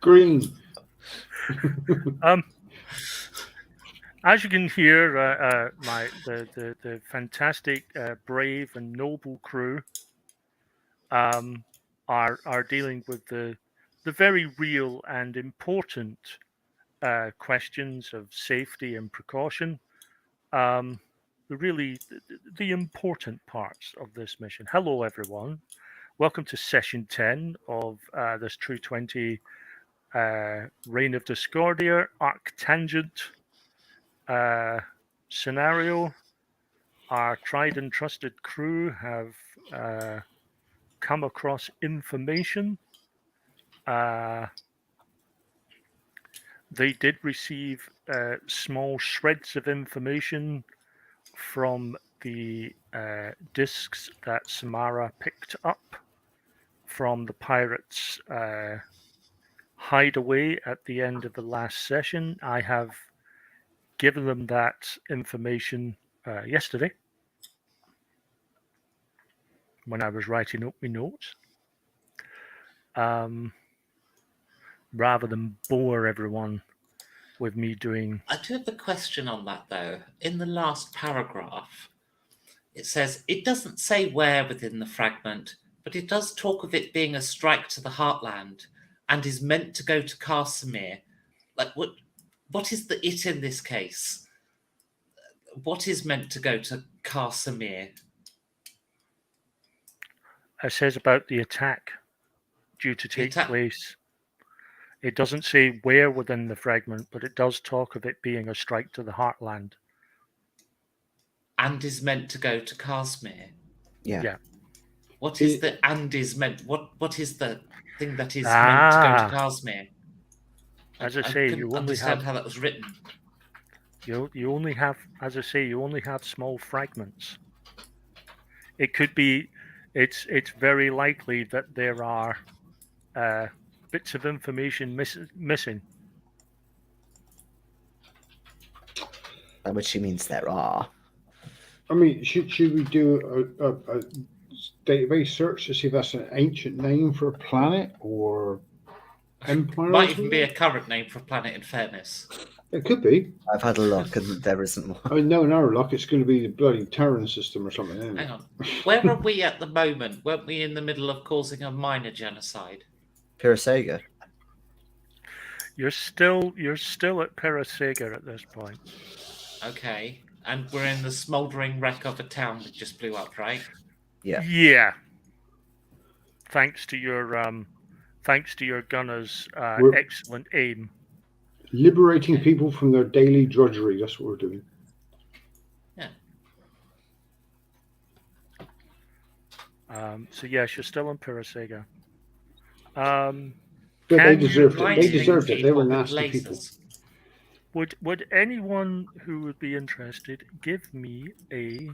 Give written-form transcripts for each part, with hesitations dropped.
Green. As you can hear, the fantastic, brave, and noble crew are dealing with the very real and important questions of safety and precaution. The important parts of this mission. Hello, everyone. Welcome to session 10 of this True 20 Reign of Discordia Arctangent scenario. Our tried and trusted crew have come across information. They did receive small shreds of information from the discs that Samara picked up from the pirates' hideaway at the end of the last session. I have given them that information yesterday when I was writing up my notes. Rather than bore everyone with me doing... I do have a question on that, though. In the last paragraph, it says, it doesn't say where within the fragment, but it does talk of it being a strike to the heartland and is meant to go to Casimir. Like, what is the it in this case? What is meant to go to Casimir? It says about the attack due to take place. It doesn't say where within the fragment, but it does talk of it being a strike to the heartland. And is meant to go to Casimir. Yeah. What is the and is meant? What is the thing that is meant to go to Casimir? As I say, you only understand how that was written. You only have, as I say, you only have small fragments. It could be, it's very likely that there are bits of information missing. Which she means there are. I mean, should we do a database search to see if that's an ancient name for a planet or empire? Might even be a current name for a planet, in fairness. It could be. I've had a look and there isn't one. I mean, no, in our luck, it's going to be the bloody Terran system or something. Isn't it? Hang on. Where are we at the moment? Weren't we in the middle of causing a minor genocide? Pirasega. You're still at Pirasega at this point. Okay. And we're in the smouldering wreck of a town that just blew up, right? Yeah. Yeah. Thanks to your gunners' excellent aim. Liberating people from their daily drudgery. That's what we're doing. Yeah. So yes, you're still in Pirasega. But they deserved it. They deserved it. They were nasty people. Would anyone who would be interested give me a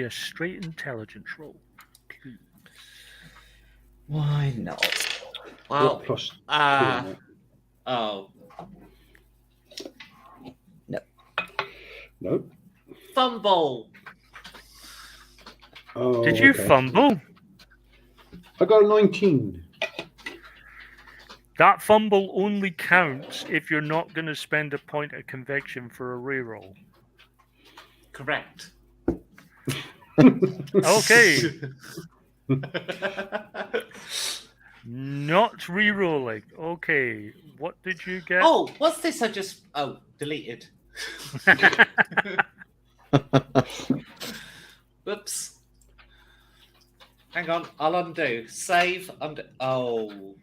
straight intelligence roll, please? Why not? Well, plus oh. No. Fumble. Oh, did you fumble? I got a 19. That fumble only counts if you're not going to spend a point of conviction for a reroll. Correct. Okay. Not rerolling. Okay. What did you get? Oh, what's this? Deleted. Whoops. Hang on, I'll undo. Save, undo. Oh.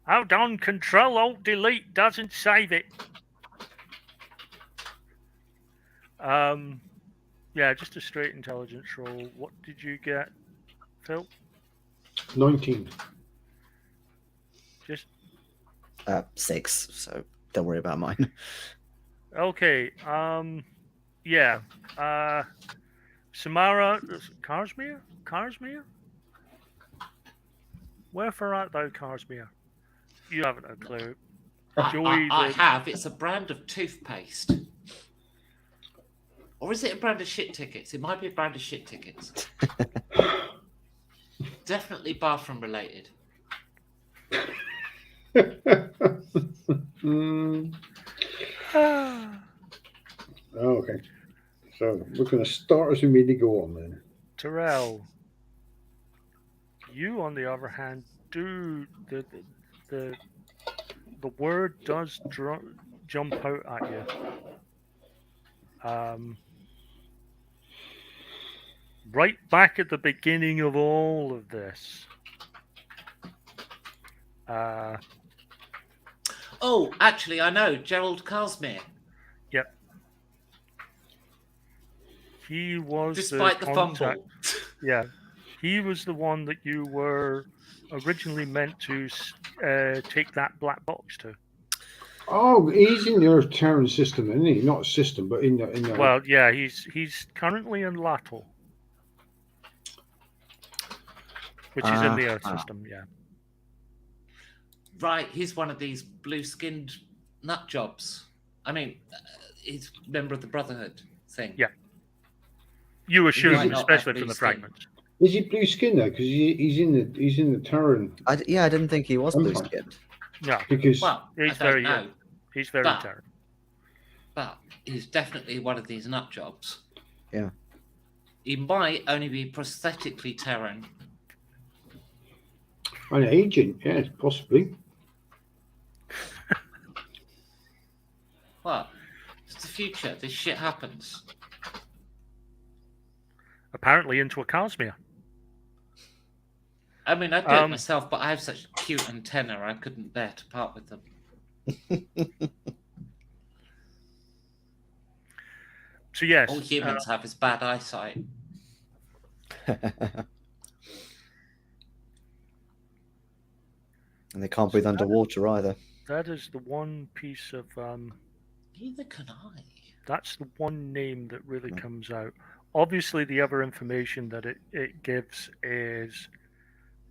Hold on, Control Alt Delete doesn't save it. Yeah, just a straight intelligence roll. What did you get, Phil? 19. Just 6. So don't worry about mine. Okay. Yeah. Samara, Casimir? Wherefore art thou, Casimir? You haven't a clue. I have. It's a brand of toothpaste. Or is it a brand of shit tickets? It might be a brand of shit tickets. Definitely bathroom related. Mm, okay. So we're going to start as we merely go on then. Terrell, you on the other hand do the word does jump out at you. Right back at the beginning of all of this. Oh, actually, I know. Gerald Casimir. Yep. He was Despite the contact. fumble. Yeah. He was the one that you were originally meant to take that black box to. Oh, he's in your Terran system, isn't he? Not system, but in the. Well, yeah, he's currently in Lato, which is in the Earth system. Yeah. Right, he's one of these blue-skinned nut jobs. I mean, he's a member of the Brotherhood thing. Yeah. You assume, might not especially have from the blue skin. fragments. Is he blue skin though? Because he's in the Terran. I didn't think he was blue Empire. skinned. Yeah, Because Well, He's I don't very know, he's very But- terrible. but he's definitely one of these nut jobs. Yeah. He might only be prosthetically Terran. an agent, yes, possibly. Well, it's the future. This shit happens. Apparently into a Casimir. I mean, I'd do it myself, but I have such cute antenna, I couldn't bear to part with them. So yes, All humans have is bad eyesight. And they can't breathe underwater either. that is the one piece of Neither can I. that's the one name that really Hmm. comes out. Obviously, the other information that it gives is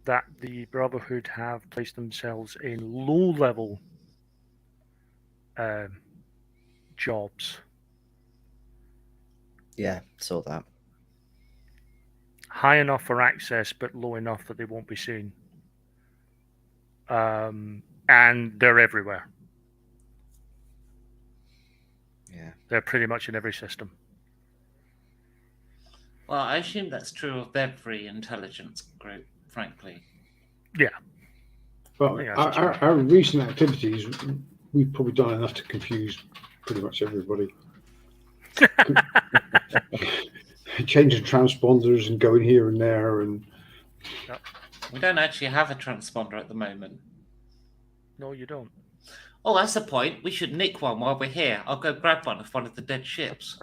that the Brotherhood have placed themselves in low-level jobs. Yeah, saw that. High enough for access, but low enough that they won't be seen. And they're everywhere. Yeah. They're pretty much in every system. Well, I assume that's true of every intelligence group, frankly. But Yeah, that's our recent activities, we've probably done enough to confuse pretty much everybody. Changing transponders and going here and there, and We don't actually have a transponder at the moment. No, you don't. Oh, that's the point. We should nick one while we're here. I'll go grab one of the dead ships.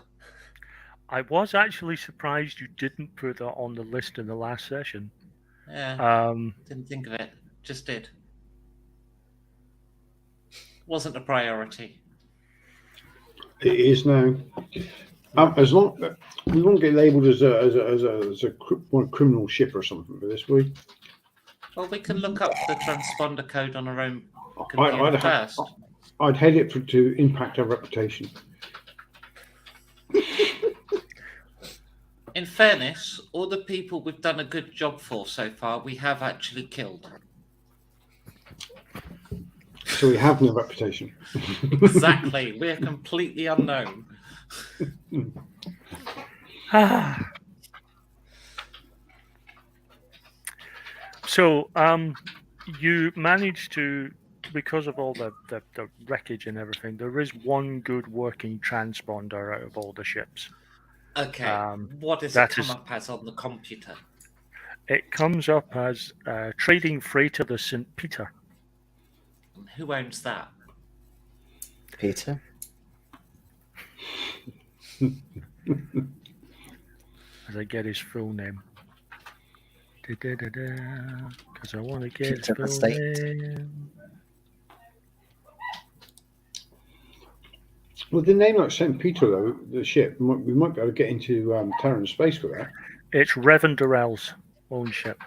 I was actually surprised you didn't put that on the list in the last session. Yeah, didn't think of it. Just did. Wasn't a priority. it is now. As long we won't get labelled as a criminal ship or something for this, will we? Well, we can look up the transponder code on our own I'd computer have- first. I'd head it to impact our reputation. In fairness, all the people we've done a good job for so far, we have actually killed. So we have no reputation. Exactly. We're completely unknown. So, you managed to, because of all the wreckage and everything, there is one good working transponder out of all the ships. Okay. What does it that come is- up as on the computer? It comes up as Trading Freighter the St. Peter. Who owns that? Peter? As I get his full name. Because I want to get his Peter full Estate. name. With the name like St. Peter, though, the ship, we might be able to get into Terran space with that. It's Revan Durrell's own ship.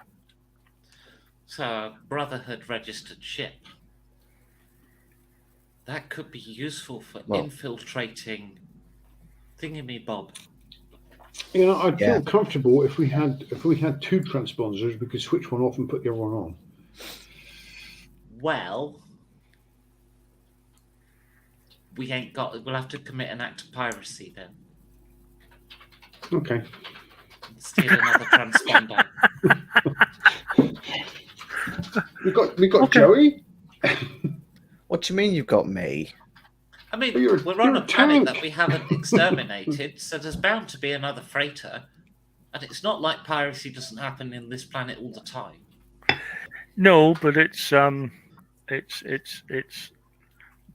So, a Brotherhood registered ship. That could be useful for Well- infiltrating Thingamy Bob. You know, I'd Yeah. feel comfortable if we had 2 transponders, we could switch one off and put the other one on. Well, we ain't got. We'll have to commit an act of piracy then. Okay. Steal another transponder. We got Okay. Joey. What do you mean you've got me? I mean, But you're we're on a a planet tank. that we haven't exterminated, so there's bound to be another freighter. And it's not like piracy doesn't happen in this planet all the time. No, but it's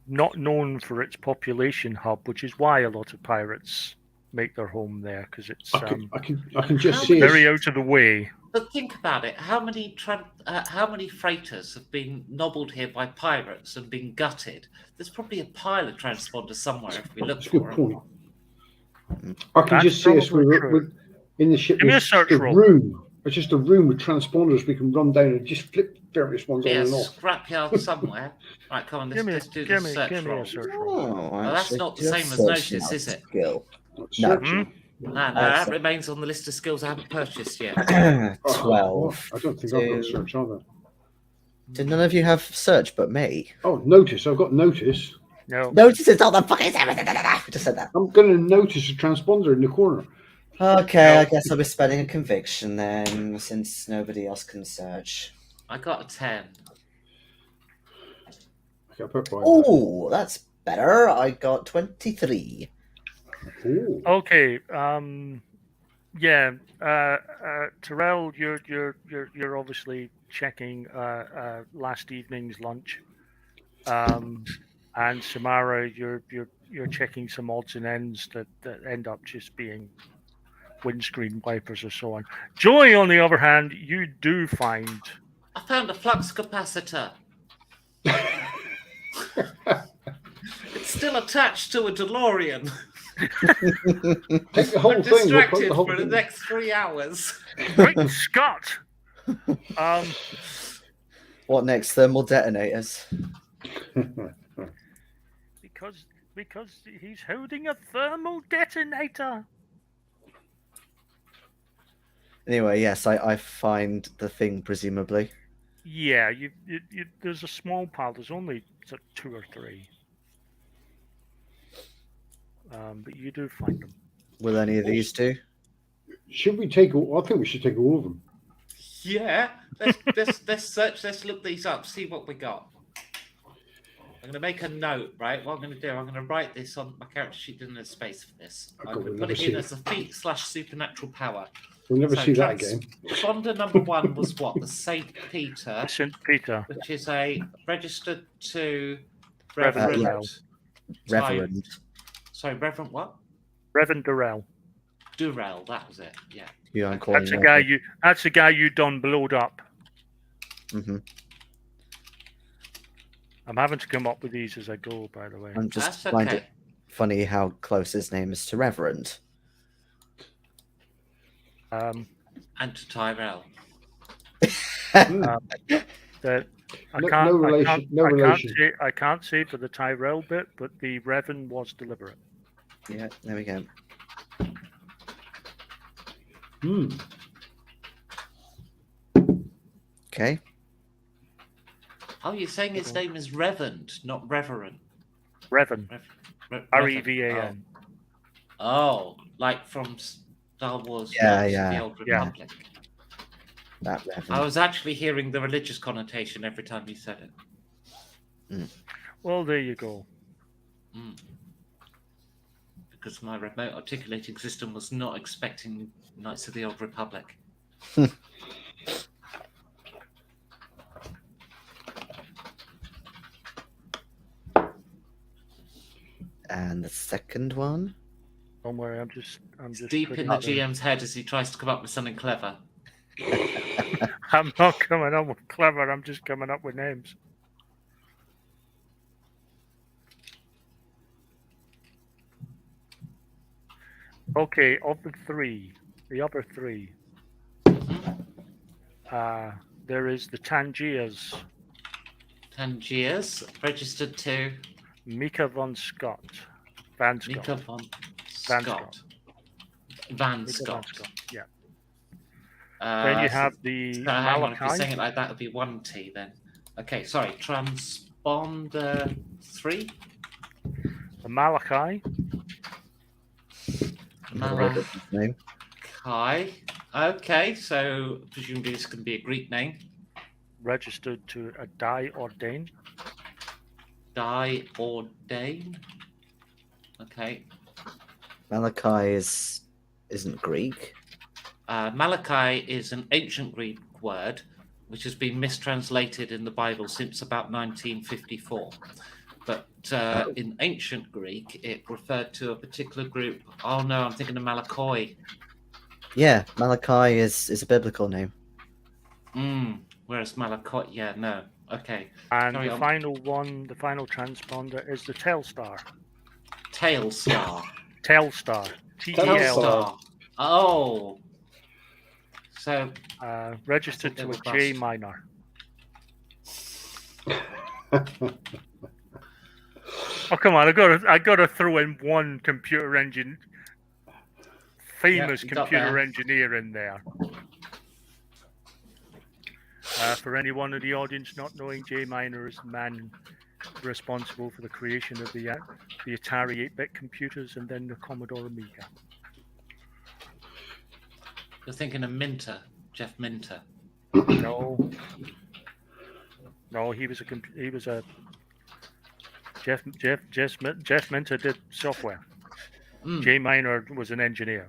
not known for its population hub, which is why a lot of pirates make their home there, because it's I can just How see very us. out of the way. But think about it. How many freighters have been nobbled here by pirates and been gutted? There's probably a pile of transponders somewhere if we look That's a good for them. point. I can That's just see us probably true. with in the ship. Give me a There's search just roll. room. It's just a room with transponders we can run down and just flip various ones on Yeah, and off. scrapyard somewhere. Right, come on, let's do the search roll. a search roll. Oh, Well, that's actually, not the your same as search notice, is it? Skill. No. No, that remains on the list of skills I haven't purchased yet. 12. I don't think I've got Two. search either. Did none of you have search but me? Oh, notice. I've got notice. No. Notice it's not the fucking same. Just said that. I'm going to notice a transponder in the corner. Okay, No. I guess I'll be spending a conviction then, since nobody else can search. I got a 10. Okay, I'll put right Oh, that's better. I got 23. there. Ooh. Okay. Yeah. Terrell, you're obviously checking last evening's lunch. And Samara, you're checking some odds and ends that end up just being windscreen wipers or so on. Joey, on the other hand, you do find I found a flux capacitor. It's still attached to a DeLorean. Take the whole I'm thing. We'll distracted put the whole for the thing. next 3 hours. Great Scott. What next? Thermal detonators. Because he's holding a thermal detonator. Anyway, yes, I find the thing, presumably. Yeah, you there's a small pile. There's only 2 or 3. But you do find them. Will any of these do? Should we take all? I think we should take all of them. Yeah, let's search. Let's look these up. See what we got. I'm going to make a note, right? What I'm going to do, I'm going to write this on my character sheet. Doesn't have space for this. Oh, I'm God, going we'll to put never it in see as a feat/supernatural power. We'll never So see that again. Transponder number 1 was what? The Saint Peter, St. Peter. which is a registered to Reverend Reverend. Reverend. Sorry, Reverend what? Reverend Durrell. Durrell. That was it. Yeah. Who I'm calling That's the guy you done blowed up. Mm-hmm. I'm having to come up with these as I go, by the way. I'm just That's find okay. it funny how close his name is to Reverend. And to Tyrell. That I No- can't. no relation- no relation. I can't say for the Tyrell bit, but the Reverend was deliberate. Yeah, there we go. Hmm. Okay. Oh, you're saying his name is Reverend, not Reverend. Revan. Revan. R-E-V-A-N. Oh, like from Star Wars. Yeah, Knights of yeah, The Old yeah. Republic. That I Reverend. was actually hearing the religious connotation every time you said it. Well, there you go. Mm. Because my remote articulating system was not expecting Knights of the Old Republic. And the second one. Don't worry, I'm just Deep putting in the it there. GM's head as he tries to come up with something clever. I'm not coming up with clever. I'm just coming up with names. Okay, of the other three, there is the Tangiers, Tangiers, registered to Mika von Scott, Van Scott. Mika von Van Scott. Vanscott. Yeah. Then you have So the hang on, if you're Malachi. saying it like that, it would be 1T then. Okay, sorry. Transponder 3? The Malachi. Another name. Malachi. Okay, so presumably this can be a Greek name. Registered to a Die Ordain. Die Ordain. Okay. Malachi isn't Greek. Malachi is an ancient Greek word which has been mistranslated in the Bible since about 1954. But in ancient Greek, it referred to a particular group. Oh no, I'm thinking of Malakoi. Yeah, Malachi is a biblical name. Whereas Malakoi, yeah, no. Okay. And Carry the on. final one, the final transponder is the Telstar. Tailstar. Telstar. T-E-L. Telstar. Oh. So Registered they to a were J bust. minor. Oh come on! I got to throw in one computer engine, famous you got computer there. engineer in there. For anyone in the audience not knowing, J minor is the man responsible for the creation of the Atari 8-bit computers and then the Commodore Amiga. You're thinking of Minter, Jeff Minter. No, he was a Jeff Minter did software. J minor was an engineer.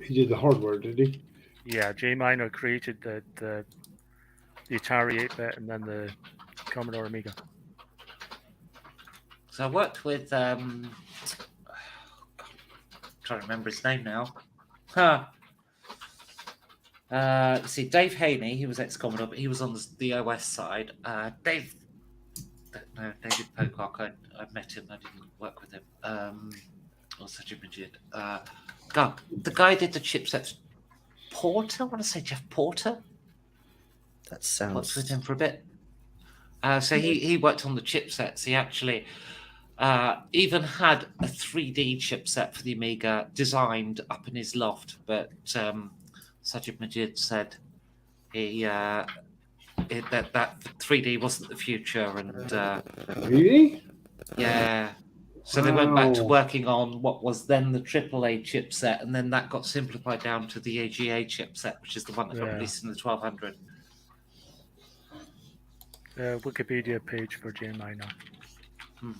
He did the hardware, did he? Yeah, J minor created the Atari 8-bit and then the Commodore Amiga. So I worked with trying to remember his name now. See, Dave Haney, he was ex-Commodore, but he was on the OS side. David Pocock, I met him, I didn't work with him. Or such a Majid. God, the guy did the chipsets. Porter? I want to say Jeff Porter. That Worked sounds. with him for a bit. So he worked on the chipsets. He actually even had a 3D chipset for the Amiga designed up in his loft, but Sajid Majid said that 3D wasn't the future, and Really? yeah. So they went back to Wow. working on what was then the AAA chipset, and then that got simplified down to the AGA chipset, which is the one that got Yeah. released in the 1200. Wikipedia page for J minor. Hmm.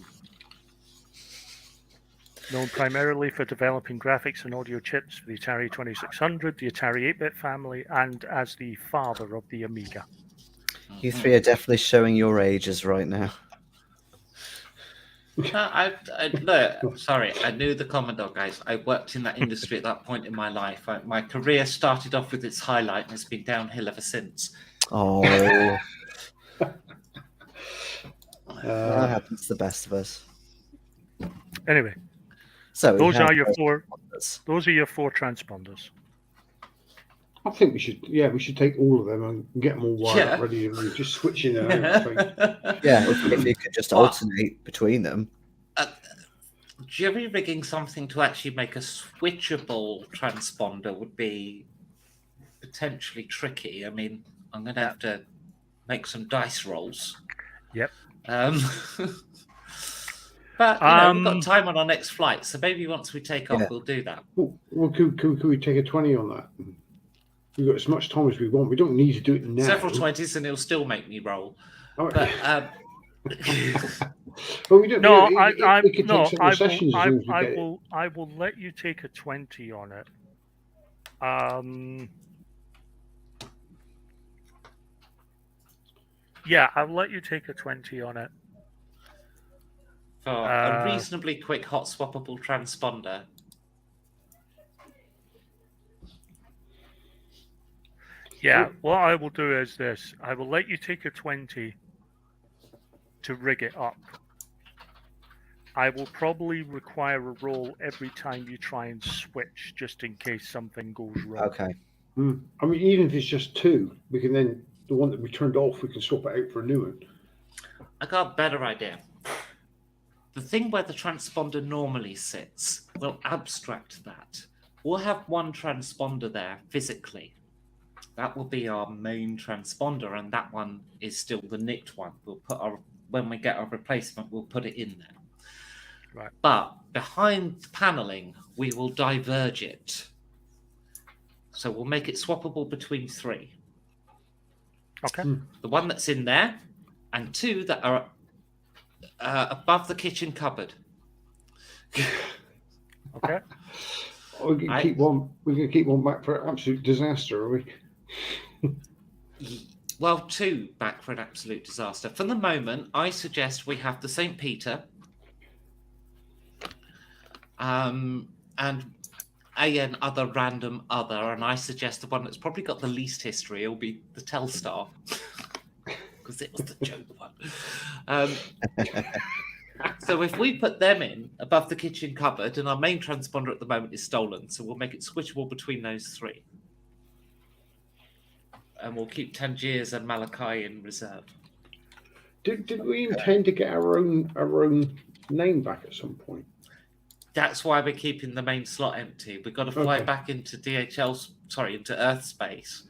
Known primarily for developing graphics and audio chips for the Atari 2600, the Atari 8-bit family, and as the father of the Amiga. You three are definitely showing your ages right now. No, sorry, I knew the Commodore guys. I worked in that industry at that point in my life. My career started off with its highlight and it's been downhill ever since. Oh, that happens to the best of us. Anyway, So we those have are your those- four transponders. I think we should take all of them and get them all wired up, Yeah. ready, and just switch in and out. I think. Yeah, if you could just Well- alternate between them. Jury rigging something to actually make a switchable transponder would be potentially tricky. I mean, I'm going to have to make some dice rolls. Yep. But we've got time on our next flight, so maybe once we take off, Yeah. we'll do that. Well, could we take a 20 on that? We've got as much time as we want. We don't need to do it now. Several 20s, and it'll still make me roll. Oh, But well, we don't. No, it could take several sessions as long as we get it. I will let you take a 20 on it. Yeah, I'll let you take a 20 on it. for a reasonably quick hot swappable transponder. Yeah, what I will do is this. I will let you take a 20 to rig it up. I will probably require a roll every time you try and switch, just in case something goes wrong. Okay. I mean, even if it's just two, we can then, the one that we turned off, we can swap it out for a new one. I got a better idea. The thing where the transponder normally sits, we'll abstract that we'll have one transponder there physically. That will be our main transponder, and that one is still the nicked one. When we get our replacement, we'll put it in there. Right. But behind the paneling, we will diverge it. So we'll make it swappable between 3. Okay. The one that's in there, and 2 that are above the kitchen cupboard. Okay. We can keep one. We can keep one back for absolute disaster, are we? Well, 2 back for an absolute disaster. For the moment, I suggest we have the St. Peter, and other random other, and I suggest the one that's probably got the least history will be the Telstar, because it was the joke one. So if we put them in above the kitchen cupboard, and our main transponder at the moment is stolen, so we'll make it switchable between those 3. And we'll keep Tangiers and Malachi in reserve. Did we intend to get our own name back at some point? That's why we're keeping the main slot empty. We've got to fly Okay. back into into Earth space,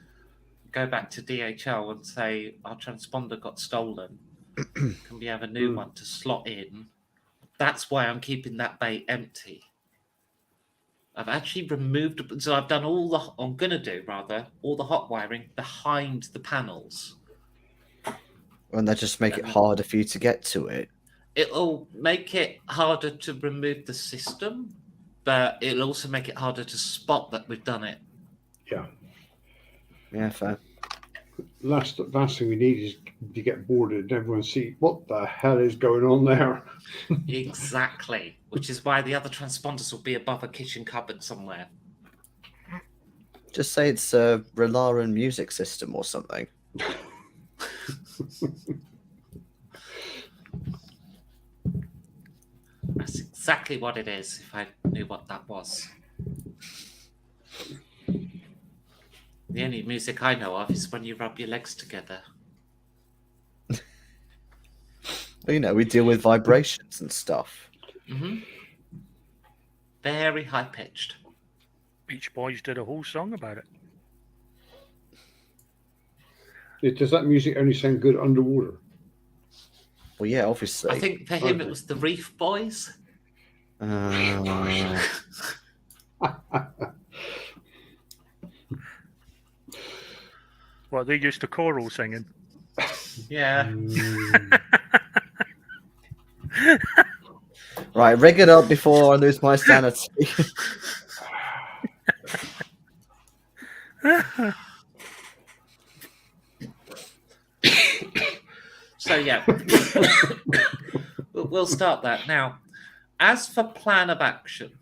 go back to DHL and say our transponder got stolen. Can we have a new one to slot in? That's why I'm keeping that bay empty. I've actually removed, so I've done all the hot wiring behind the panels. And that just make it harder for you to get to it. It'll make it harder to remove the system, but it'll also make it harder to spot that we've done it. Yeah. Yeah, fair. Last thing we need is to get boarded and everyone see what the hell is going on there. Exactly. Which is why the other transponders will be above a kitchen cupboard somewhere. Just say it's a Relaran music system or something. That's exactly what it is, if I knew what that was. The only music I know of is when you rub your legs together. Well, you know, we deal with vibrations and stuff. Mm-hmm. Very high-pitched. Beach Boys did a whole song about it. Does that music only sound good underwater? Well, yeah, obviously. I think for him it was the Reef Boys. Well, they used to choral singing. Yeah. Right, rig it up before I lose my sanity. So yeah, we'll start that now. As for plan of action,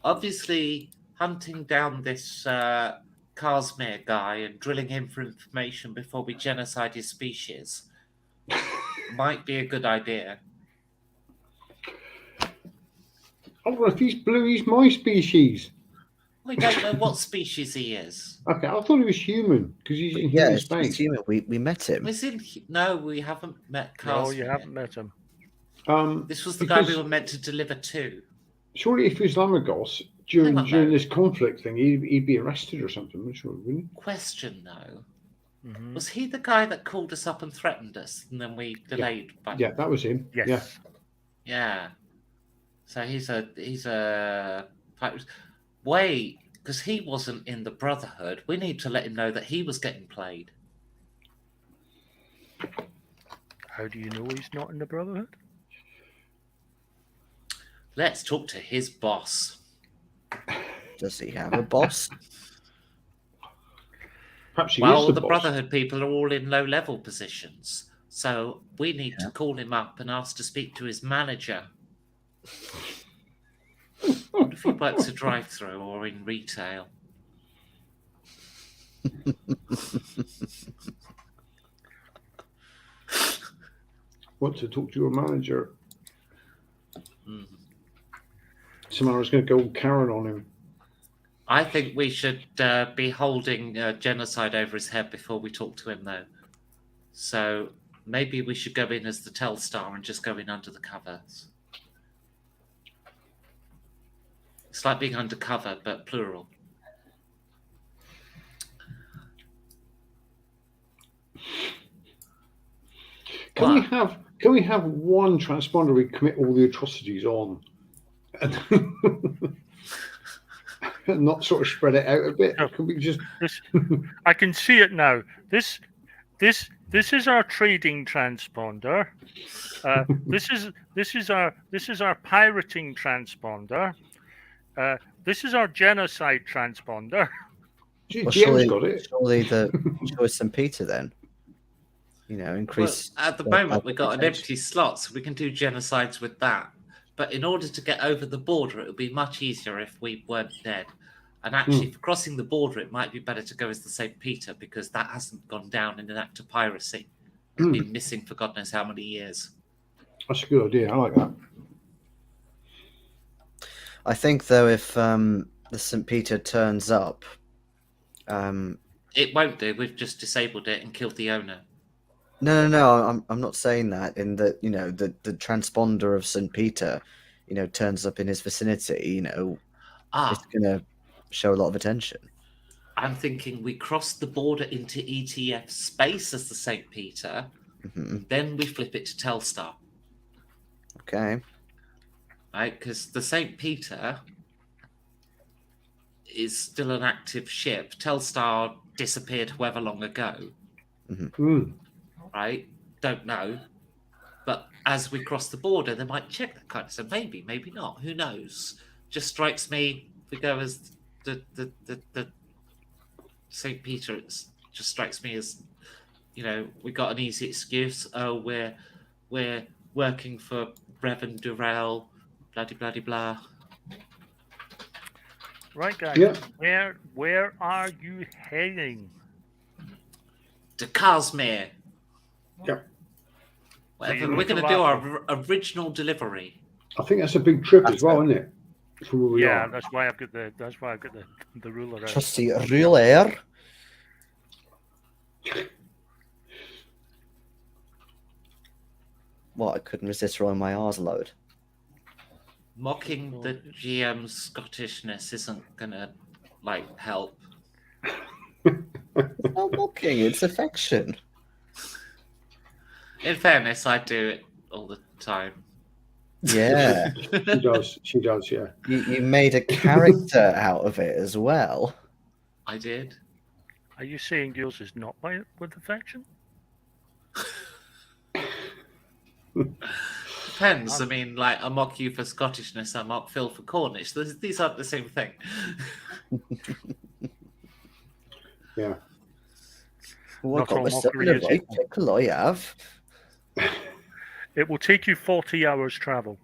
obviously hunting down this Casimir guy and drilling him for information before we genocide his species might be a good idea. Oh, well, if he's blue, he's my species. We don't know what species he is. Okay, I thought he was human because he's in Yeah, human it's space. human. We met him. No, we haven't met Casimir. No, you haven't met him. This was the guy we Because- were meant to deliver to. Surely, if he was Lamagos Hang on, during though. this conflict thing, he'd be arrested or something, wouldn't he? Question though, Mhm. was he the guy that called us up and threatened us, and then we delayed? By... Yeah, that was him. Yes. Yeah. Yeah. So he's a wait, because he wasn't in the Brotherhood. We need to let him know that he was getting played. How do you know he's not in the Brotherhood? Let's talk to his boss. Does he have a boss? Perhaps he Well, is the the boss. Brotherhood people are all in low-level positions, so we need to call him up and ask to speak to his manager. What if he works a drive-through or in retail? Want to talk to your manager? Mm. Someone's going to go Karen on him. I think we should be holding genocide over his head before we talk to him, though. So maybe we should go in as the Telstar and just go in under the covers. It's like being undercover, but plural. Can we What? have one transponder we commit all the atrocities on, and not sort of spread it out a bit? No. Can we just? This, I can see it now. This is our trading transponder. This is our pirating transponder. This is our genocide transponder. Well, GM's got it. surely the choice St. Peter then. You know, Well, increase. at the the moment, we've got an protection. empty slot, so we can do genocides with that. But in order to get over the border, it would be much easier if we weren't dead. And actually, for crossing the border, it might be better to go as the St. Peter because that hasn't gone down in an act of piracy. It's been missing for God knows how many years. That's a good idea. I like that. I think though, if the St. Peter turns up, It won't do. We've just disabled it and killed the owner. no, I'm not saying that. In that, you know, the transponder of St. Peter, you know, turns up in his vicinity, you know, it's gonna show a lot of attention. I'm thinking we cross the border into ETF space as the St. Peter, then we flip it to Telstar, Okay. right? Because the St. Peter is still an active ship. Telstar disappeared however long ago, right? Don't know. But as we cross the border, they might check that kind of stuff. Maybe, maybe not. Who knows? Just strikes me, if we go as the St. Peter, it just strikes me as, you know, we got an easy excuse. Oh, we're working for Reverend Durrell, blah blah blah blah. Right, guys. Yeah. Where are you heading? To Casimir. Yep. Whatever. So you We're go going to to do Latin. our original delivery. I think that's a big trip That's as well, it. isn't it? From where we Yeah, are. that's why I've got the ruler out. Trusty ruler. What? I couldn't resist rolling my R's load. Mocking the GM's Scottishness isn't going to, like, help. It's not mocking, it's affection. In fairness, I do it all the time. Yeah. She does, yeah. You made a character out of it as well. I did. Are you saying yours is not with affection? Depends. I mean, like, I mock you for Scottishness, I mock Phil for Cornish. These aren't the same thing. Yeah. Well, Not I've got all myself mockery in a is right equal. pickle, I have. It will take you 40 hours travel.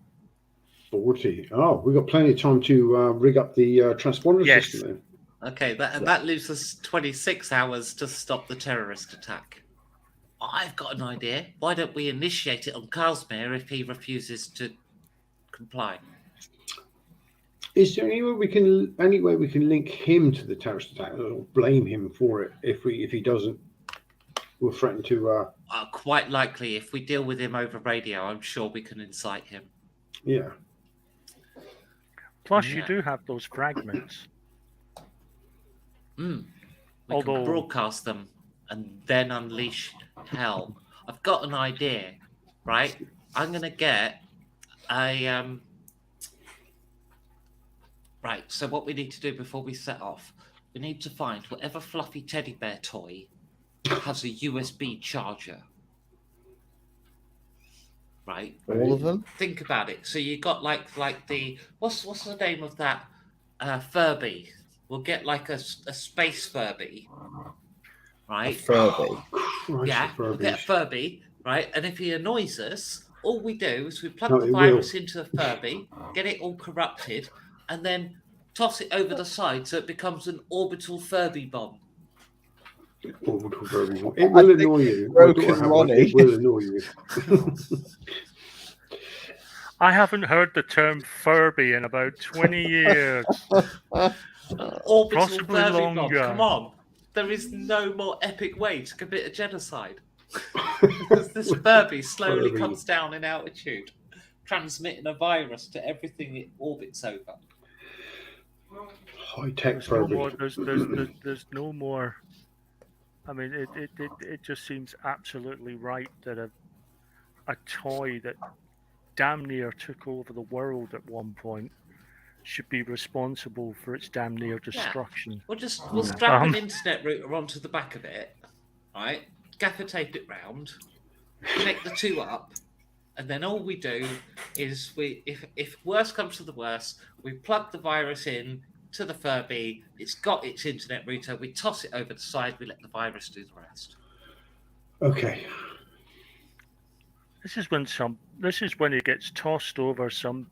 40. Oh, we've got plenty of time to rig up the transponder Yes. system then. Okay, that leaves us 26 hours to stop the terrorist attack. I've got an idea. Why don't we initiate it on Casimir if he refuses to comply? Is there any way we can link him to the terrorist attack or blame him for it if he doesn't? We'll threaten to. Quite likely, if we deal with him over radio, I'm sure we can incite him. Yeah. Plus, you Yeah. do have those fragments. We Although- can broadcast them and then unleash hell. I've got an idea, right? I'm gonna get a Right, so what we need to do before we set off, we need to find whatever fluffy teddy bear toy has a USB charger. Right? All of them? Think about it. So you got like the what's the name of that Furby? We'll get like a space Furby, A right? Furby. Christ, Yeah, the we'll get a Furbies. Furby, right? And if he annoys us, all we do is we plug No, the it will. virus into the Furby, get it all corrupted, and then toss it over the side so it becomes an orbital Furby bomb. Orbital Furby. It will think annoy you. Broken My daughter had one. Ronnie. It will annoy you. I haven't heard the term Furby in about 20 years. Orbital Possibly Furby bomb. longer. Come on. There is no more epic way to commit a genocide. Because this Furby slowly Furby. comes down in altitude, transmitting a virus to everything it orbits over. High tech There's no Furby. more. There's no more. I mean, it just seems absolutely right that a toy that damn near took over the world at one point should be responsible for its damn near destruction. We'll strap an internet router onto the back of it, right? Gaffer tape it round, connect the two up, and then all we do is if worst comes to the worst, we plug the virus in to the Furby. It's got its internet router. We toss it over the side. We let the virus do the rest. Okay. This is when it gets tossed over. Some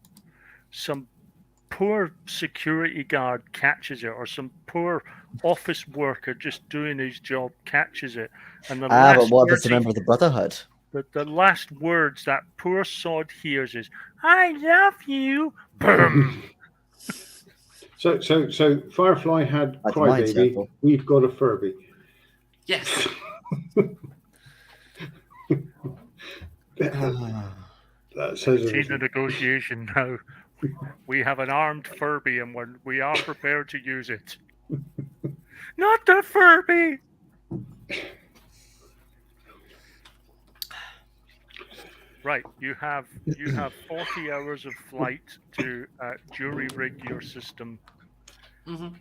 poor security guard catches it, or some poor office worker just doing his job catches it, and the but last what if words it's a member of the Brotherhood? the last words that poor sod hears is "I love you." Boom. So Firefly had That's my Crybaby. example. We've got a Furby. Yes. That says It's in the everything. negotiation now. We have an armed Furby, and we are prepared to use it. Not the Furby. Right, you have 40 hours of flight to jury rig your system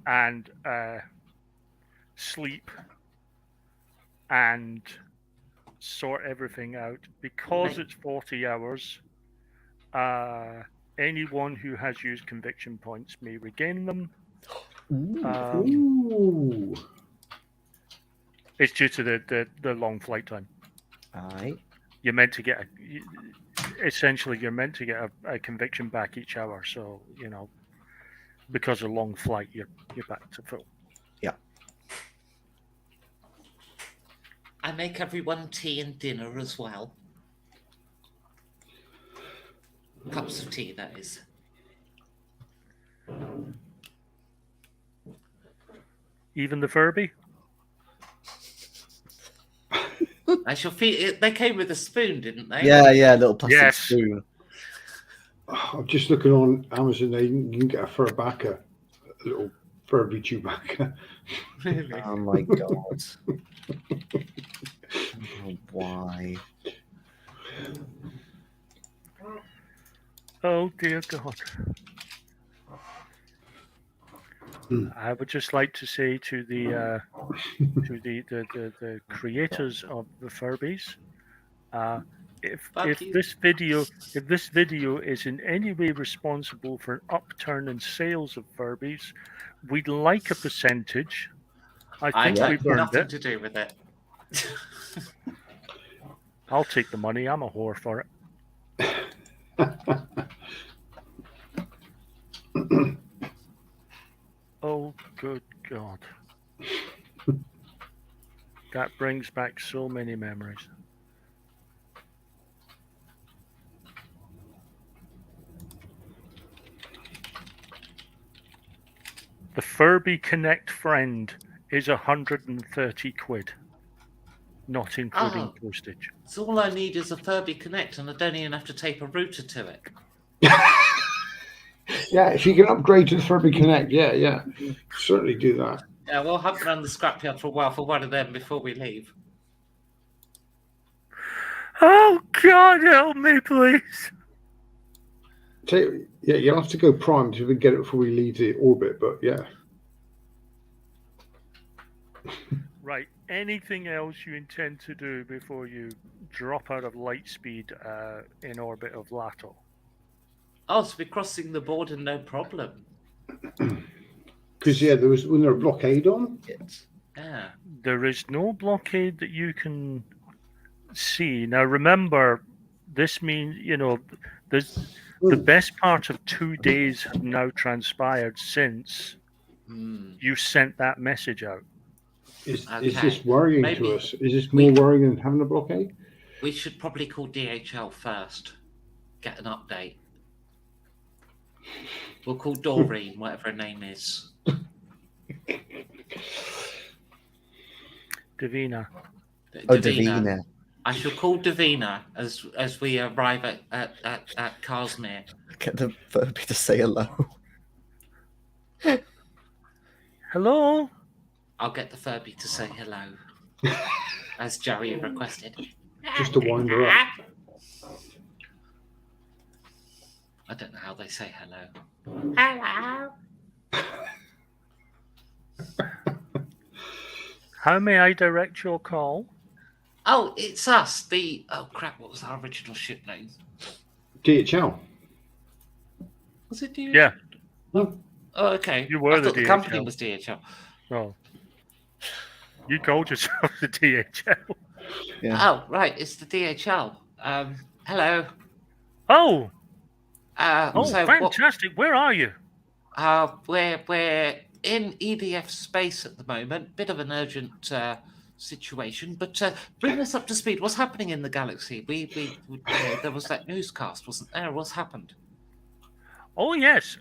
and sleep and sort everything out. Because it's 40 hours, anyone who has used conviction points may regain them. Ooh. It's due to the long flight time. Aye. You're meant to get you're meant to get a conviction back each hour. So because of long flight, you're back to full. Yeah. I make everyone tea and dinner as well. Cups of tea, that is. Even the Furby? I shall feed. They came with a spoon, didn't they? Yeah, little plastic Yes. spoon. I'm just looking on Amazon. You can get a Furbaca, a little Furby Chewbacca. Really? Oh my god. Oh, why? Oh dear God. I would just like to say to the the creators of the Furbies, if this video is in any way responsible for an upturn in sales of Furbies, we'd like a percentage. I I think have we've earned nothing it. to do with it. I'll take the money. I'm a whore for it. Oh, good God. That brings back so many memories. The Furby Connect friend is 130 quid, not including postage. So all I need is a Furby Connect, and I don't even have to tape a router to it. Yeah, if you can upgrade to the Furby Connect, yeah, certainly do that. Yeah, we'll have around the scrapyard for a while for one of them before we leave. Oh God, help me, please! Yeah, you'll have to go prime to get it before we leave the orbit, but yeah. Right. Anything else you intend to do before you drop out of light speed in orbit of Lato? Oh, so we're crossing the border, no problem. Because when there was a blockade on. Yeah. There is no blockade that you can see. Now remember, this means there's the best part of 2 days have now transpired since you sent that message out. Is this worrying to us? Is this more worrying than having a blockade? We should probably call DHL first. Get an update. We'll call Doreen, whatever her name is. Davina. Oh, Davina. I shall call Davina as we arrive at Carsmere. Get the Furby to say hello. Hello? I'll get the Furby to say hello, as Joey requested. Just to wind her up. I don't know how they say hello. Hello. How may I direct your call? Oh, it's us. Oh crap! What was our original ship name? DHL. Was it DHL? Yeah. No. Oh, okay. You were I the thought the company DHL. was DHL. Oh. You called yourself the DHL. Yeah. Oh, right. It's the DHL. Hello. Oh! So Fantastic. Where are you? we're in EDF space at the moment. Bit of an urgent situation, but bring us up to speed. What's happening in the galaxy? There was that newscast, wasn't there? What's happened? Oh, yes.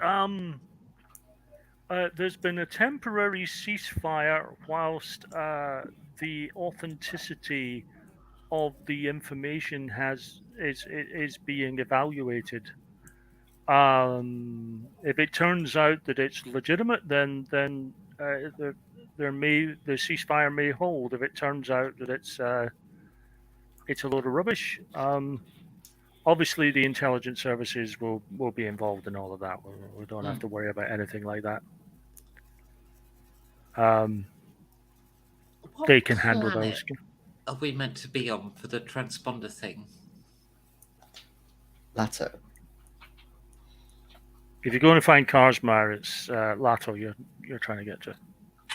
There's been a temporary ceasefire whilst the authenticity of the information is being evaluated. If it turns out that it's legitimate, then the ceasefire may hold. If it turns out that it's a load of rubbish, obviously the intelligence services will be involved in all of that. We don't have to worry about anything like that. They can handle those. Are we meant to be on for the transponder thing? Lato. If you're going to find Karsmar, it's Lato you're trying to get to.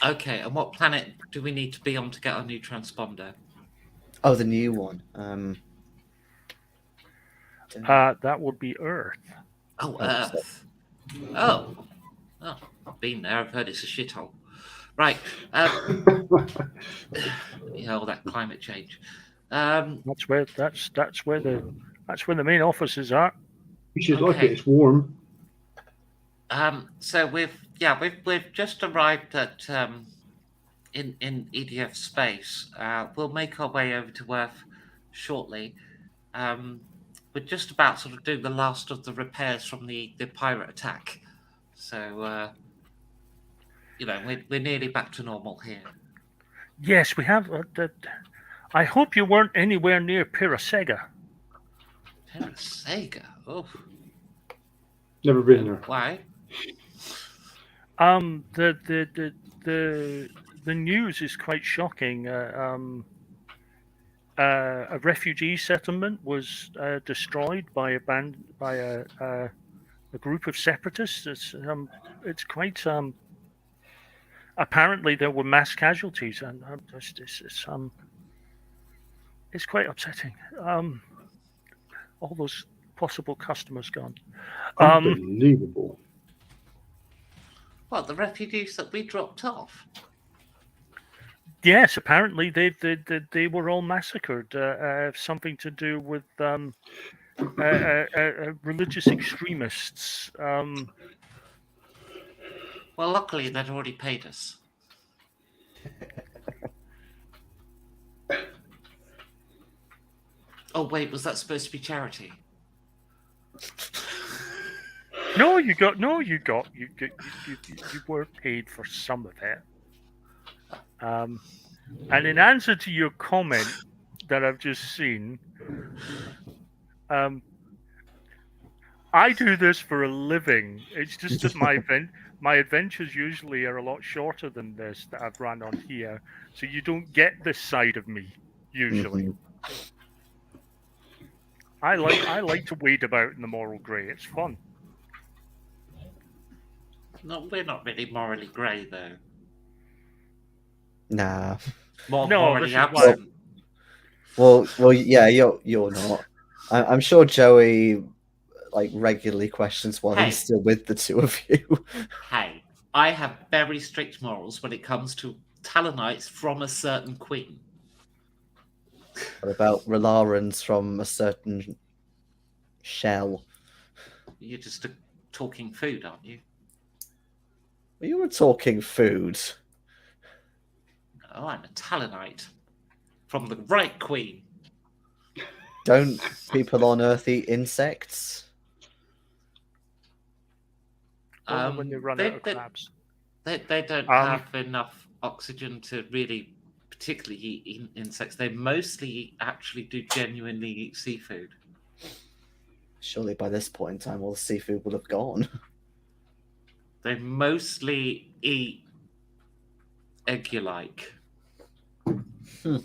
Okay, and what planet do we need to be on to get our new transponder? Oh, the new one. That would be Earth. Oh, Earth. Oh, I've been there. I've heard it's a shithole. Right. All that climate change. That's where the main offices are. You should like it. It's warm. So we've just arrived at in EDF space. We'll make our way over to Earth shortly. We're just about sort of doing the last of the repairs from the pirate attack. So we're nearly back to normal here. Yes, we have. I hope you weren't anywhere near Pirasega. Pirasega? Oh. Never been there. Why? The news is quite shocking. A refugee settlement was destroyed by a group of separatists. It's quite. Apparently, there were mass casualties, and it's quite upsetting. All those possible customers gone. Unbelievable. What, the refugees that we dropped off? Yes, apparently they were all massacred. Something to do with religious extremists. Well, luckily they'd already paid us. Oh wait, was that supposed to be charity? No, you were paid for some of it. And in answer to your comment that I've just seen, I do this for a living. It's just that my adventures usually are a lot shorter than this that I've run on here, so you don't get this side of me usually. Mhm. I like to wade about in the moral grey. It's fun. No, we're not really morally grey though. Nah. Morally this is absent. Well, yeah, you're not. I'm sure Joey regularly questions why he's still with the two of you. Hey, I have very strict morals when it comes to Talonites from a certain queen. What about Relarans from a certain shell? You're just talking food, aren't you? You were talking food. No, I'm a Talonite from the right queen. Don't people on Earth eat insects? Only when they run out of crabs. They don't have enough oxygen to really particularly eat insects. They mostly actually do genuinely eat seafood. Surely by this point in time, all the seafood will have gone. They mostly eat egg-like. Hmm.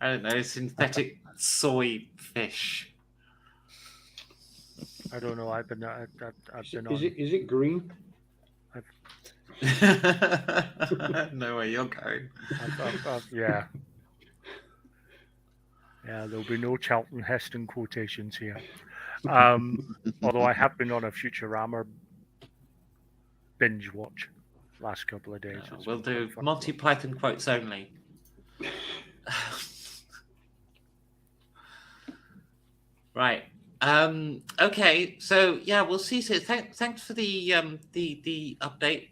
I don't know, synthetic soy fish. I don't know. I've been on. Is it green? Know where you're going. Yeah. Yeah, there'll be no Charlton Heston quotations here. Although I have been on a Futurama binge watch last couple of days. We'll do Monty Python quotes only. Right. Okay. So yeah, we'll see. So thanks for the update.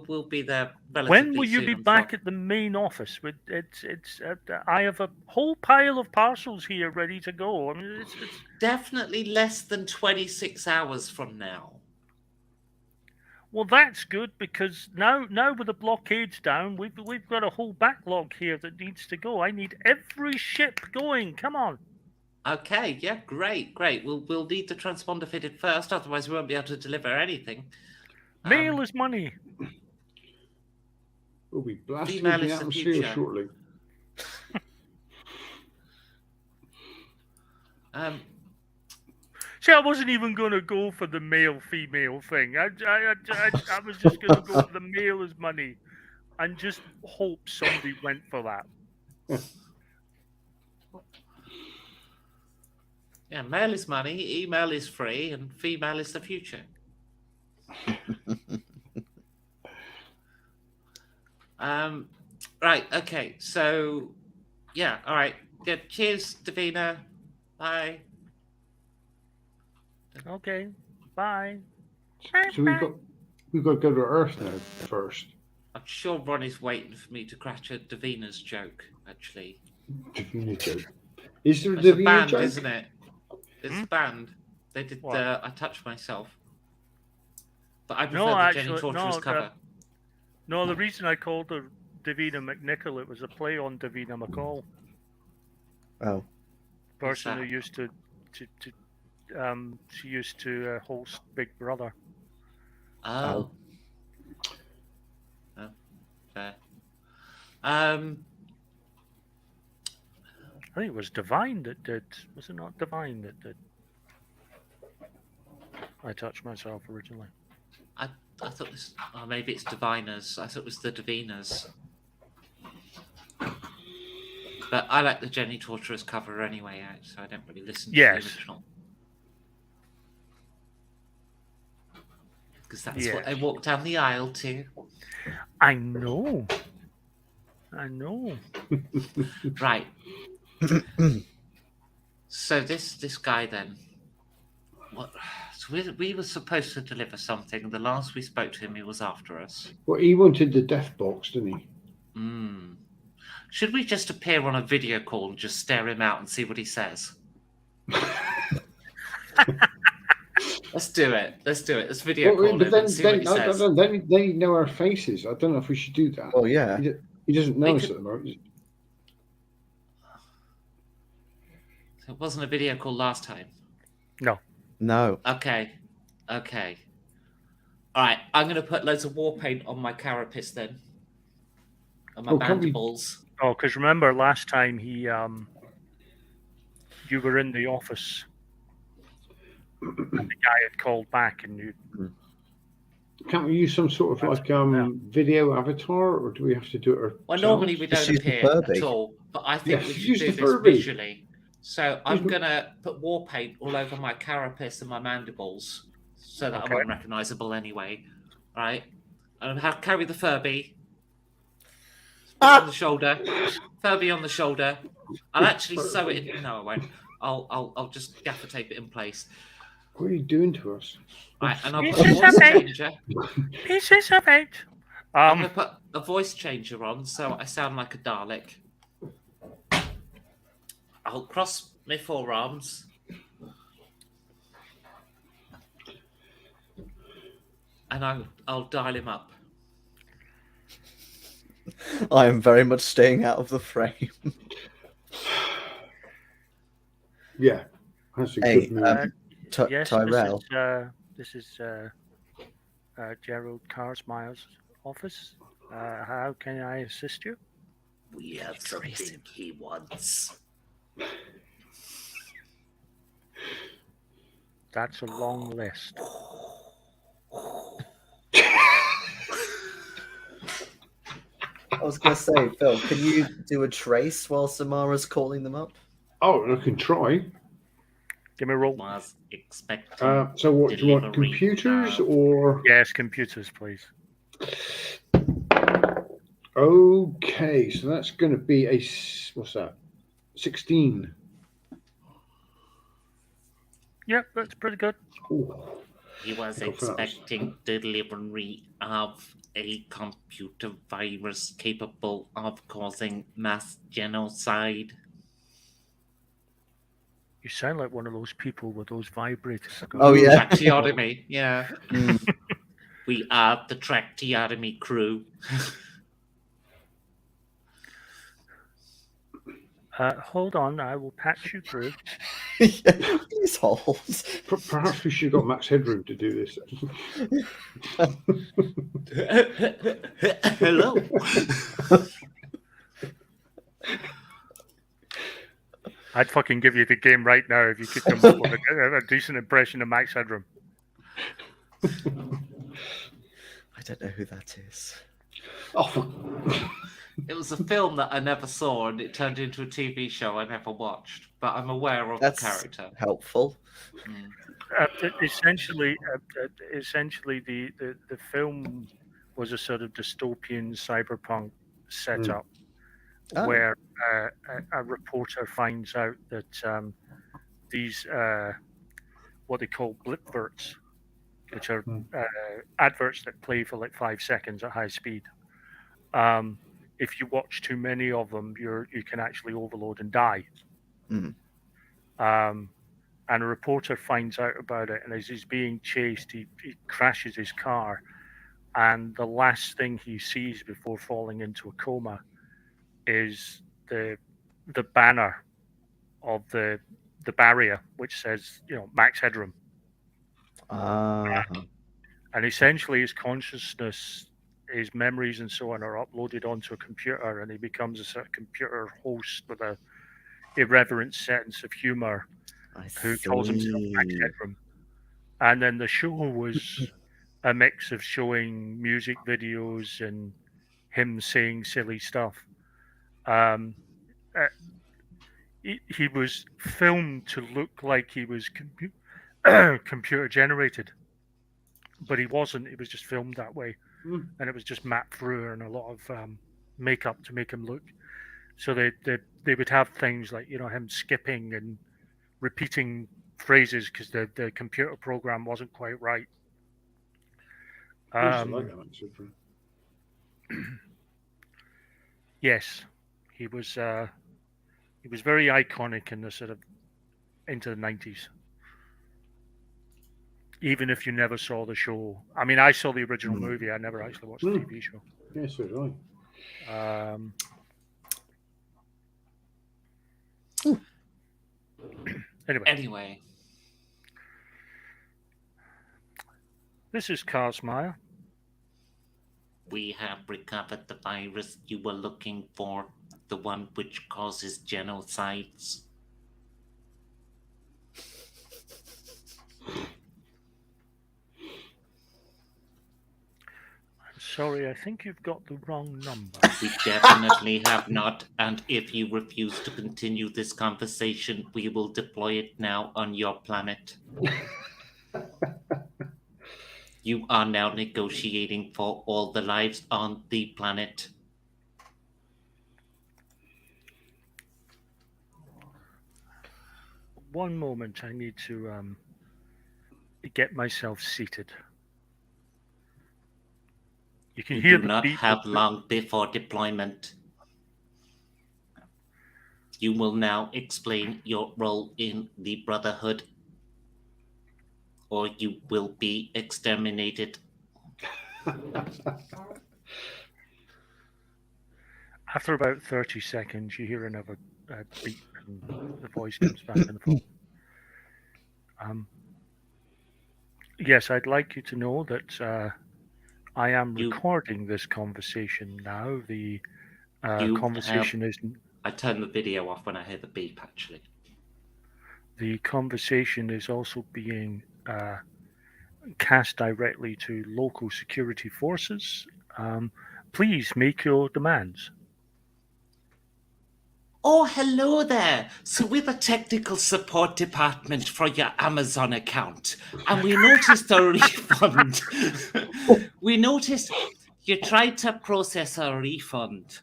We'll be there relatively When will you soon, be I'm back sure. at the main office? I have a whole pile of parcels here ready to go. I mean, it's Definitely less than 26 hours from now. well, that's good because now with the blockades down, we've got a whole backlog here that needs to go. I need every ship going. Come on. Okay. Yeah. Great. We'll need the transponder fitted first, otherwise we won't be able to deliver anything. Mail is money. We'll be blasting Female the is the atmosphere future. shortly. See, I wasn't even going to go for the male-female thing. I was just going to go for the mail is money and just hope somebody went for that. Yeah. Mail is money. Email is free, and female is the future. Right. Okay. So, yeah. All right. Yeah, cheers, Davina. Bye. Okay, bye. So we've got to go to Earth now first. I'm sure Ronnie's waiting for me to crack a Davina's joke. Actually, Davina joke. Is there a it's a Davina band, joke? isn't it? It's a band. They did What? I Touch Myself, but I prefer No, the actually, Jenny Torturous no, cover. No, the reason I called her Davina McNichol, it was a play on Davina McCall, Oh, person who that? used to she used to host Big Brother. Oh. Oh, fair. I think it was Divine that did. Was it not Divine that did? I Touched Myself originally. I thought this. Oh, maybe it's Diviners. I thought it was the Diviners. But I like the Jenny Torturous cover anyway, so I don't really listen to Yes. the original. Because that's what I walked down the aisle to. I know. Right. So this guy then. What? So we were supposed to deliver something. The last we spoke to him, he was after us. Well, he wanted the death box, didn't he? Should we just appear on a video call and just stare him out and see what he says? Let's do it. Let's video call him and see what he says. Then he'd know our faces. I don't know if we should do that. well, yeah. He doesn't know us at the moment. It wasn't a video call last time. No. Okay. All right. I'm going to put loads of war paint on my carapace then. On my can't we- mandibles. Oh, because remember last time you were in the office. And the guy had called back, and you. Can't we use some sort of like video avatar, or do we have to do it? Well, normally we Just don't use the appear Furby. at all, but I think Yes, we should use do the this Furby. visually. So I'm going to put war paint all over my carapace and my mandibles so that Okay. I'm unrecognisable anyway. All right? And I'll carry the Furby on the shoulder. Furby on the shoulder. I'll actually sew it in. No, I won't. I'll just gaffer tape it in place. What are you doing to us? Right, and I'll This put a is voice okay. changer. Pieces of it. I'm going to put a voice changer on so I sound like a Dalek. I'll cross my forearms. And I'll dial him up. I am very much staying out of the frame. Yeah, that's a Hey, good move. Yes, Tyrell. this is Gerald Carsmire's office. How can I assist you? We have something he wants. That's a long list. I was going to say, Phil, can you do a trace while Samara's calling them up? Oh, I can try. Give me a roll. Was expecting. So what do you want? Delivery Computers of- or? Yes, computers, please. Okay, so that's going to be what's that? 16. Yep, that's pretty good. Ooh. He was Go for that. expecting delivery of a computer virus capable of causing mass genocide. You sound like one of those people with those vibrators. Oh, yeah. Trachteotomy, yeah. Hmm. We are the Trachteotomy crew. Hold on, I will patch you through. Yeah, these holes. Perhaps we should have got Max Headroom to do this. Hello. I'd fucking give you the game right now if you could come up with a decent impression of Max Headroom. I don't know who that is. Oh, It was a film that I never saw, and it turned into a TV show I never watched. But I'm aware of That's the character. helpful. Essentially, the film was a sort of dystopian cyberpunk setup Oh. where a reporter finds out that these what they call blipverts, which are adverts that play for like 5 seconds at high speed. If you watch too many of them, you can actually overload and die. Mm. And a reporter finds out about it, and as he's being chased, he crashes his car, and the last thing he sees before falling into a coma is the banner of the barrier, which says, Max Headroom. And essentially his consciousness, his memories and so on are uploaded onto a computer, and he becomes a sort of computer host with a irreverent sense of humor who calls himself Max Headroom. And then the show was a mix of showing music videos and him saying silly stuff. He was filmed to look like he was computer generated, but he wasn't. It was just filmed that way, and it was just mapped through and a lot of makeup to make him look. So they would have things like him skipping and repeating phrases because the computer program wasn't quite right. I used to like that Max Headroom. Yes, he was very iconic in the sort of into the 90s. Even if you never saw the show. I mean, I saw the original movie. I never actually watched the TV show. Yes, so did I. Anyway, this is Carsmire. we have recovered the virus you were looking for, the one which causes genocides. Sorry, I think you've got the wrong number. We definitely have not, and if you refuse to continue this conversation, we will deploy it now on your planet. You are now negotiating for all the lives on the planet. One moment, I need to get myself seated. You can hear do the not beep have of the- long before deployment. You will now explain your role in the Brotherhood, or you will be exterminated. After about 30 seconds, you hear another beep, and the voice comes back on the phone. Yes, I'd like you to know that I am recording this conversation now. The conversation is. I turn the video off when I hear the beep, actually. The conversation is also being cast directly to local security forces. Please make your demands. Oh, hello there. So we're the technical support department for your Amazon account, and we noticed a refund. We noticed you tried to process a refund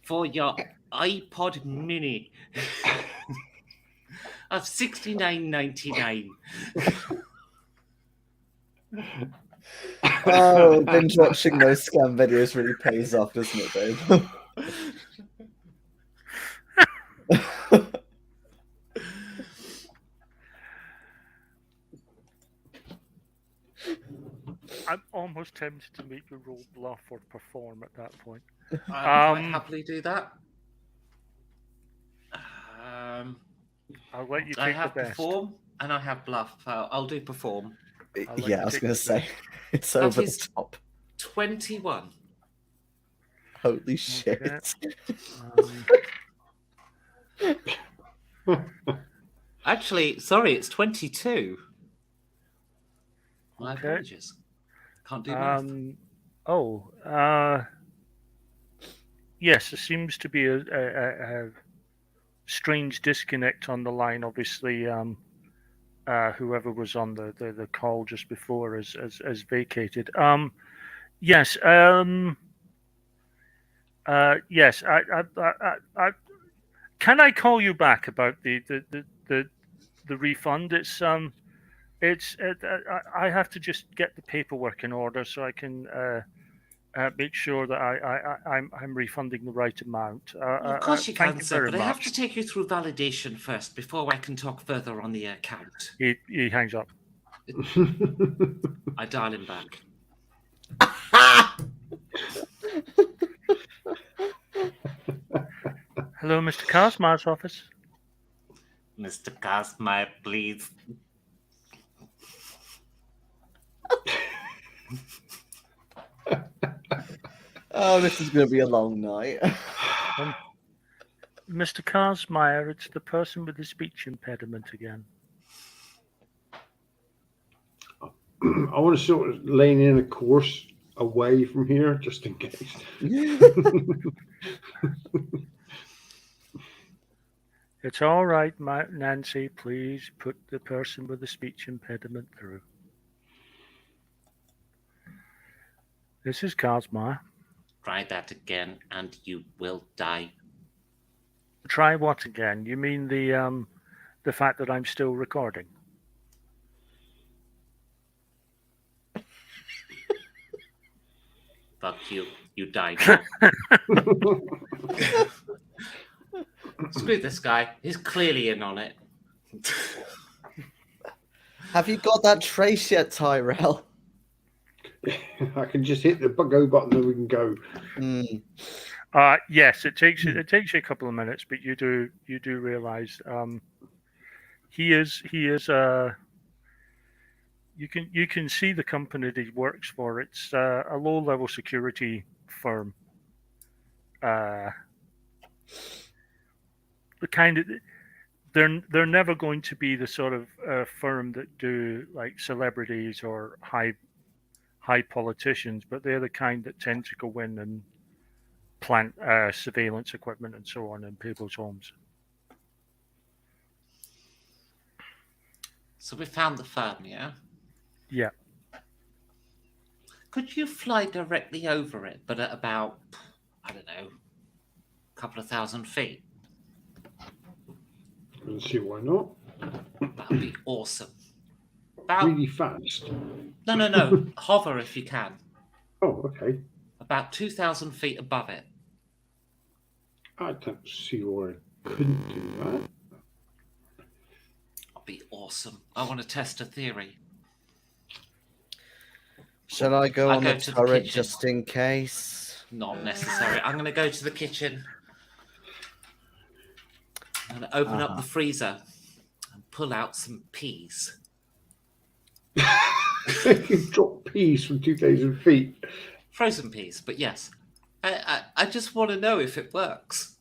for your iPod Mini of $69.99. Oh, binge watching those scam videos really pays off, doesn't it, babe? I'm almost tempted to make you roll bluff or perform at that point. I might happily do that. I'll let you take I have the best. perform and I have bluff. I'll do perform. Yeah, I was going to say, it's over the top. 21. Holy shit. Actually, sorry, it's 22. My apologies. Can't do math. Yes, there seems to be a strange disconnect on the line. Obviously, whoever was on the call just before has vacated. Yes. Yes. I can I call you back about the refund? I have to just get the paperwork in order so I can make sure that I'm refunding the right amount. Of course you can, sir, but I have much. to take you through validation first before I can talk further on the account. He hangs up. I dial him back. Hello, Mr. Kazma's office. Mr. Kazma, please. Oh, this is going to be a long night. Mr. Karsmeyer, it's the person with the speech impediment again. I want to sort of lane in a course away from here, just in case. It's all right, Nancy. Please put the person with the speech impediment through. This is Karsmeyer. Try that again, and you will die. Try what again? You mean the fact that I'm still recording? Fuck you. You die now. Screw this guy. He's clearly in on it. Have you got that trace yet, Tyrell? I can just hit the go button and we can go. Yes, it takes you a couple of minutes, but you do realize he is you can see the company that he works for. It's a low-level security firm. The kind of they're never going to be the sort of firm that do like celebrities or high politicians, but they're the kind that tend to go in and plant surveillance equipment and so on in people's homes. So we found the firm, yeah? Yeah. Could you fly directly over it, but at about, I don't know, a couple of 1,000 feet? Let's see why not. That would be awesome. Really fast. No. Hover if you can. Oh, okay. About 2,000 feet above it. I don't see why I couldn't do that. That'd be awesome. I want to test a theory. Shall I go on the to turret kitchen. just in case? Not necessary. I'm going to go to the kitchen. I'm going to open up the freezer and pull out some peas. You drop peas from 2,000 feet. Frozen peas, but yes. I just want to know if it works.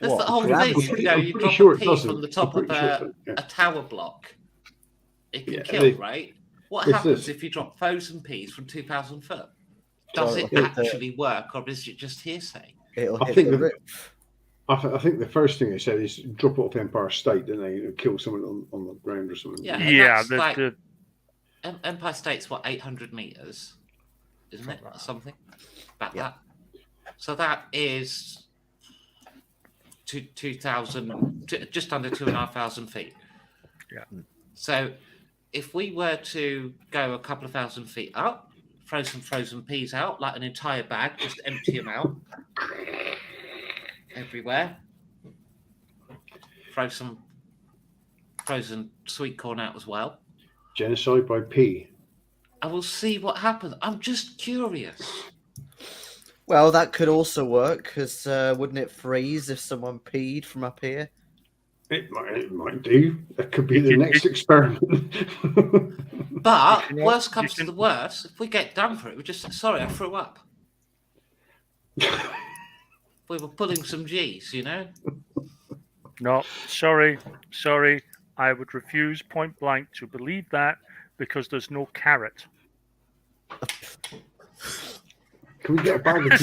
That's What, the whole gravity? thing. You know, I'm you pretty drop sure a it pea doesn't. from the top I'm of pretty sure it doesn't, a tower block. It can Yeah, kill, they- right? What This happens is- if you drop frozen peas from 2,000 foot? Does Well, it I think actually work, or is it just hearsay? It'll I hit think the the- roof. I think the first thing they said is drop it off Empire State, then they kill someone on the ground or something. Yeah. And Yeah, that's like- the Empire State's what, 800 meters, isn't it, or something? About Yeah. that. So that is 2,000, just under 2,500 feet. Yeah. So if we were to go a couple of thousand feet up, throw some frozen peas out, like an entire bag, just empty them out everywhere. Throw some frozen sweet corn out as well. Genocide by pea. And we'll see what happens. I'm just curious. Well, that could also work, because wouldn't it freeze if someone peed from up here? It might do. That could be You the can- next experiment. But You can worst al- comes you to can- the worst, if we get done for it, we just sorry, I threw up. We were pulling some G's, you know. no, sorry. I would refuse point blank to believe that because there's no carrot. Can we get a bag of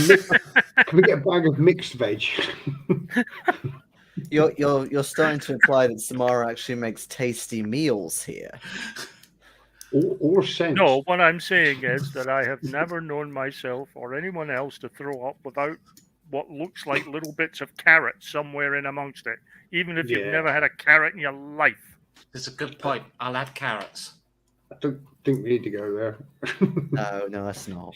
can we get a bag of mixed veg? You're starting to imply that Samara actually makes tasty meals here. or sense. No, what I'm saying is that I have never known myself or anyone else to throw up without what looks like little bits of carrot somewhere in amongst it, even if you've Yeah. never had a carrot in your life. It's a good point. I'll add carrots. I don't think we need to go there. No, that's not.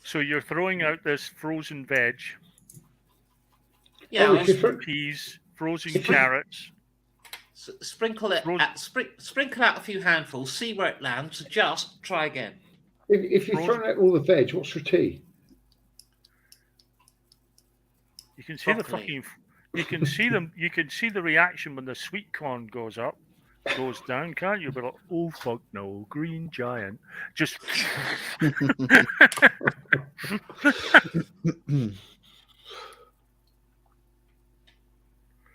So you're throwing out this frozen veg, Yeah, Oh, I'll if you- peas, frozen If we- carrots. sprinkle it. Sprinkle out a few handfuls. See where it lands. Just try again. If you throw out all the veg, what's for tea? You can see the Broccoli. fucking. You can see them. You can see the reaction when the sweet corn goes down, can't you? But like, oh fuck no, green giant. Just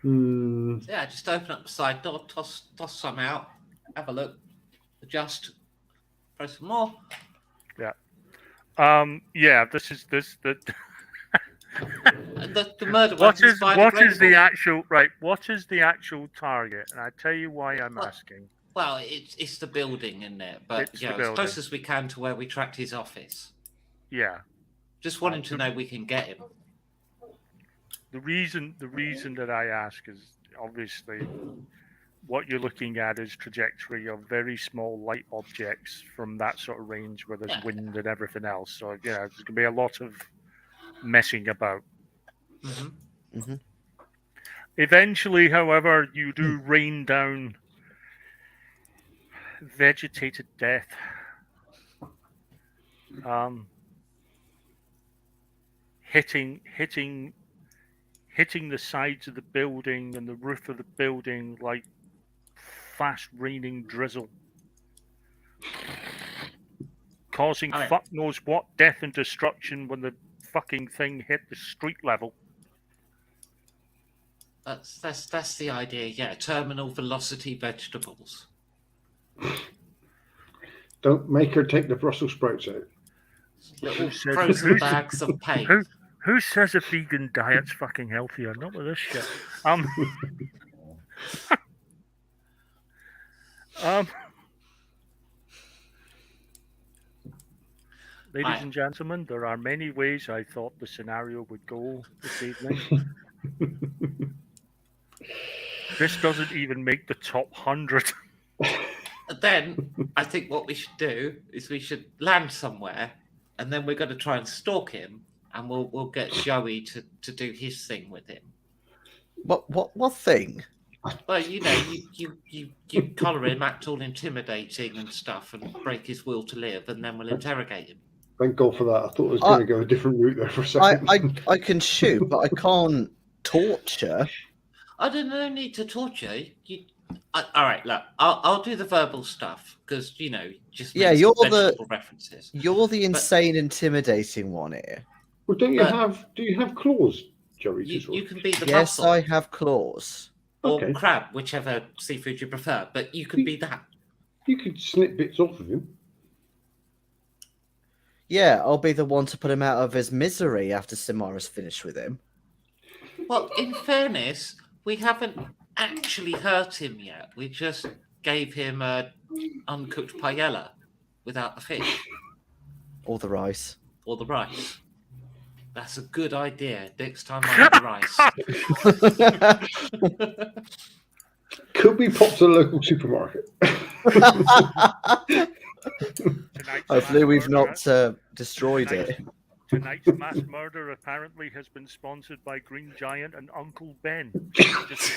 Hmm. Yeah, just open up the side door, toss some out, have a look, adjust, throw some more. yeah. This is this that. And the murder What weapon's is biodegradable. the actual right? What is the actual target? And I tell you why I'm What? asking. Well, it's the building in there, but It's you the know, as close building. as we can to where we tracked his office. Yeah. Just wanting to know we can get him. The reason that I ask is obviously what you're looking at is trajectory of very small light objects from that sort of range where there's Yeah. wind and everything else. So yeah, there's gonna be a lot of messing about. Hmm. Eventually, however, you do rain down vegetated death. Hitting the sides of the building and the roof of the building like fast raining drizzle, causing Oh, yeah. fuck knows what death and destruction when the fucking thing hit the street level. That's the idea. Yeah, terminal velocity vegetables. Don't make her take the Brussels sprouts out. Little said- frozen who's- bags of pain. Who says a vegan diet's fucking healthier? Not with this shit. Ladies Right. and gentlemen, there are many ways I thought the scenario would go this evening. This doesn't even make the top 100. Then I think what we should do is we should land somewhere, and then we're going to try and stalk him, and we'll get Joey to do his thing with him. What thing? Well, you know, you collar him, act all intimidating and stuff, and break his will to live, and then we'll interrogate him. Thank God for that. I thought I was going to go a different route there for a I, second. I can shoot, but I can't torture. I don't know, need to torture you. All right, look, I'll do the verbal stuff because you know, just Yeah, make you're some the- vegetable references. You're the insane, intimidating one here. Well, don't you But- have? Do you have claws, Joey? You can be the Yes, mussel I have claws. or Okay. crab, whichever seafood you prefer, but you could be that. You could snip bits off of him. Yeah, I'll be the one to put him out of his misery after Samara's finished with him. Well, in fairness, we haven't actually hurt him yet. We just gave him a uncooked paella without the fish Or the rice. or the rice. That's a good idea. Next time I have the rice. Could we pop to the local supermarket? Tonight's Hopefully, mass we've murder- not destroyed it. Tonight's mass murder apparently has been sponsored by Green Giant and Uncle Ben. Just-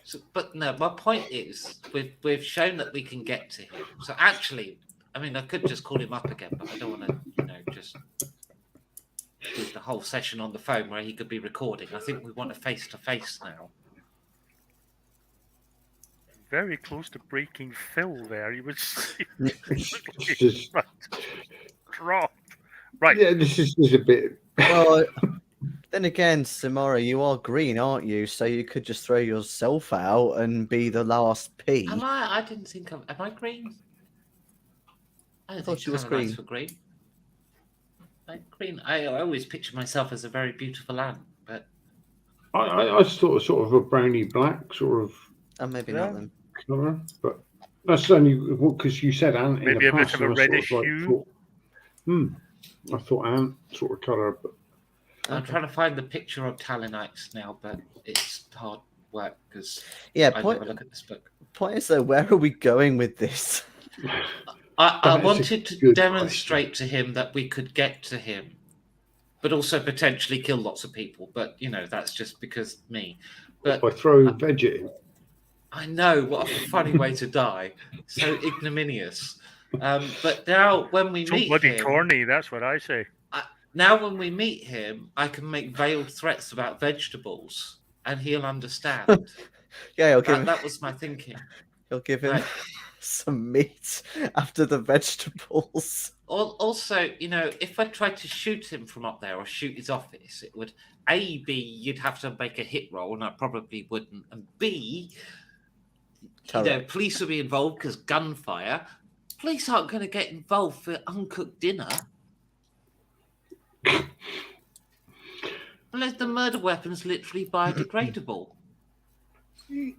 So, but no, my point is we've shown that we can get to him. So actually, I mean, I could just call him up again, but I don't want to, you know, just do the whole session on the phone where he could be recording. I think we want a face to face now. very close to breaking Phil there. He was It's just- dropped. Right. Yeah, this is a bit. Well, then again, Samara, you are green, aren't you? So you could just throw yourself out and be the last P. Am I? I didn't think of. Am I green? I don't thought think she was Caroline's green. For green. Like green. I always picture myself as a very beautiful ant, but I thought sort of a browny black sort of Oh, maybe Yeah. not then. colour, but that's only because you said ant in Maybe the a bit past. of a and I sort reddish hue. thought, I thought ant sort of colour, but I'm Okay. trying to find the picture of Talonites now, but it's hard work because Yeah, I point, never look at this book. point is though, where are we going with this? I That is a wanted to good demonstrate to him that we could get to him, but also potentially kill lots of people. But you know, that's just because me. But by throwing veg at him. I know, what a funny way to die. So ignominious. But now when we So meet bloody him, corny, that's what I say. now when we meet him, I can make veiled threats about vegetables, and he'll understand. Yeah, That was my thinking. he'll give him Right. some meat after the vegetables. Also, you know, if I tried to shoot him from up there or shoot his office, it would A, be you'd have to make a hit roll, and I probably wouldn't, and B, you know, Correct. police would be involved because gunfire. Police aren't going to get involved for uncooked dinner. Unless the murder weapon's literally biodegradable. You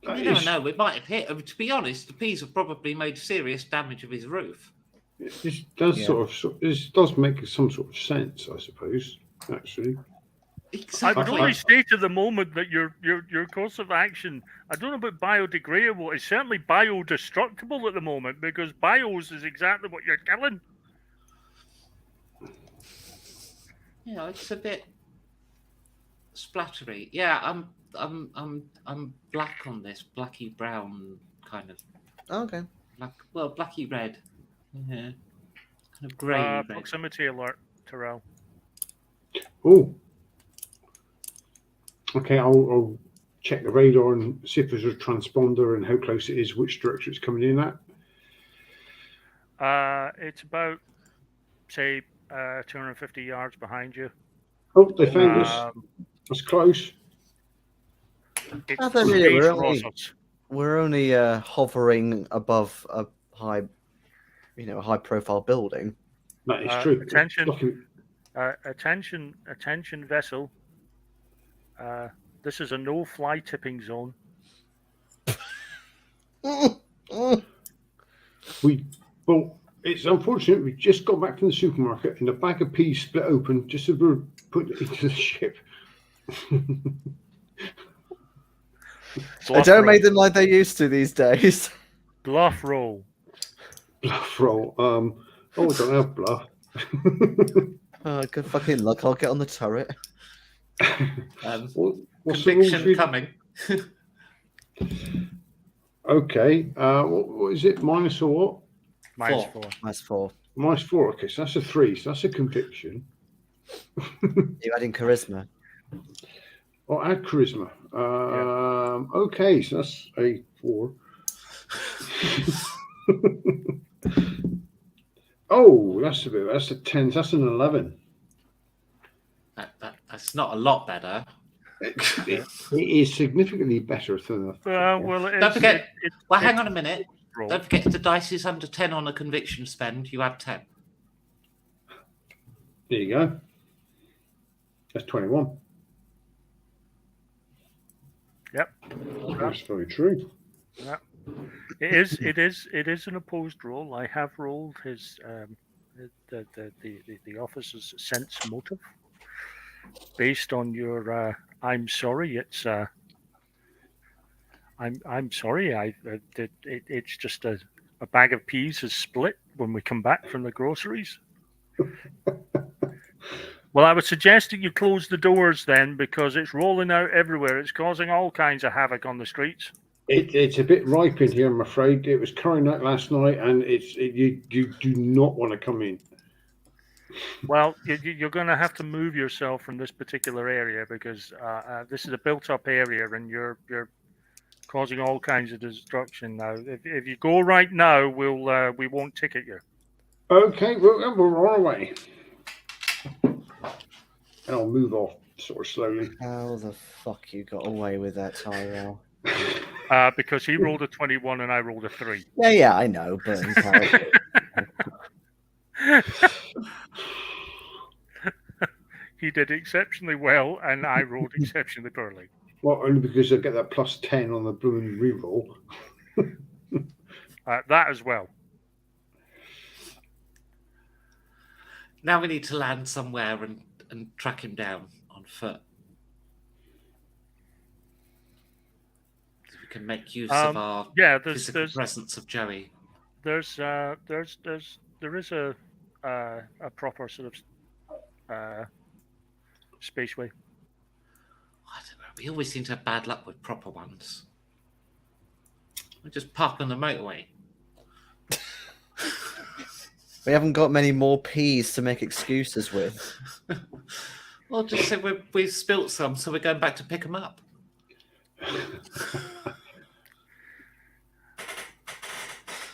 That never is- know, we might have hit him. To be honest, the peas have probably made serious damage of his roof. This does Yeah. this does make some sort of sense, I suppose. Actually, I Exactly. would only state at the moment that your course of action, I don't know about biodegradable, it's certainly biodestructible at the moment because bios is exactly what you're killing. You know, it's a bit splattery. Yeah, I'm black on this, blacky brown kind of Okay. black. Well, blacky red. Yeah, kind of grey red. Proximity alert, Terrell. oh, okay. I'll check the radar and see if there's a transponder and how close it is, which direction it's coming in at. It's about, say, 250 yards behind you. Oh, they found us. Um, That's close. it's I thought we were Space only- Rossers. We're only hovering above a high, high-profile building. That is true. attention. Lucky- Attention vessel. This is a no-fly tipping zone. Well, it's unfortunate. We just got back from the supermarket and a bag of peas split open just as we were putting it into the ship. They Bluff don't roll. make them like they used to these days. Bluff roll. Bluff roll. Oh, we don't have bluff. Good fucking luck. I'll get on the turret. What's the rules? Conviction coming. Okay. What is it? Minus or what? Minus 4. 4. That's 4. Minus 4. Okay, so that's a 3. So that's a conviction. You adding charisma? Oh, add charisma. Okay, so that's a 4. Oh, that's a 10. That's an 11. That's not a lot better. It is significantly better than the. Well, Don't forget. Well, hang on a it's minute. roll. Don't forget if the dice is under 10 on a conviction spend, you add 10. There you go. That's 21. Yep. That's very true. It is an opposed roll. I have rolled his the officer's sense motive based on your I'm sorry. It's I'm sorry. It's just a bag of peas is split when we come back from the groceries. Well, I would suggest that you close the doors then, because it's rolling out everywhere. It's causing all kinds of havoc on the streets. It's a bit ripe in here, I'm afraid. It was curry night last night, and you do not want to come in. Well, you're going to have to move yourself from this particular area, because this is a built-up area, and you're causing all kinds of destruction now. If you go right now, we won't ticket you. Okay, we're on our way. And I'll move off sort of slowly. How the fuck you got away with that, Tyrell? Because he rolled a 21 and I rolled a 3. Yeah, I know, but He did exceptionally well, and I rolled exceptionally poorly. Well, only because I get that plus 10 on the blooming reroll. That as well. Now we need to land somewhere and track him down on foot. So we can make use of our physical presence of Joey. There is a proper sort of spaceway. I don't know. We always seem to have bad luck with proper ones. We just park on the motorway. we haven't got many more peas to make excuses with. Well, just say we've spilt some, so we're going back to pick them up.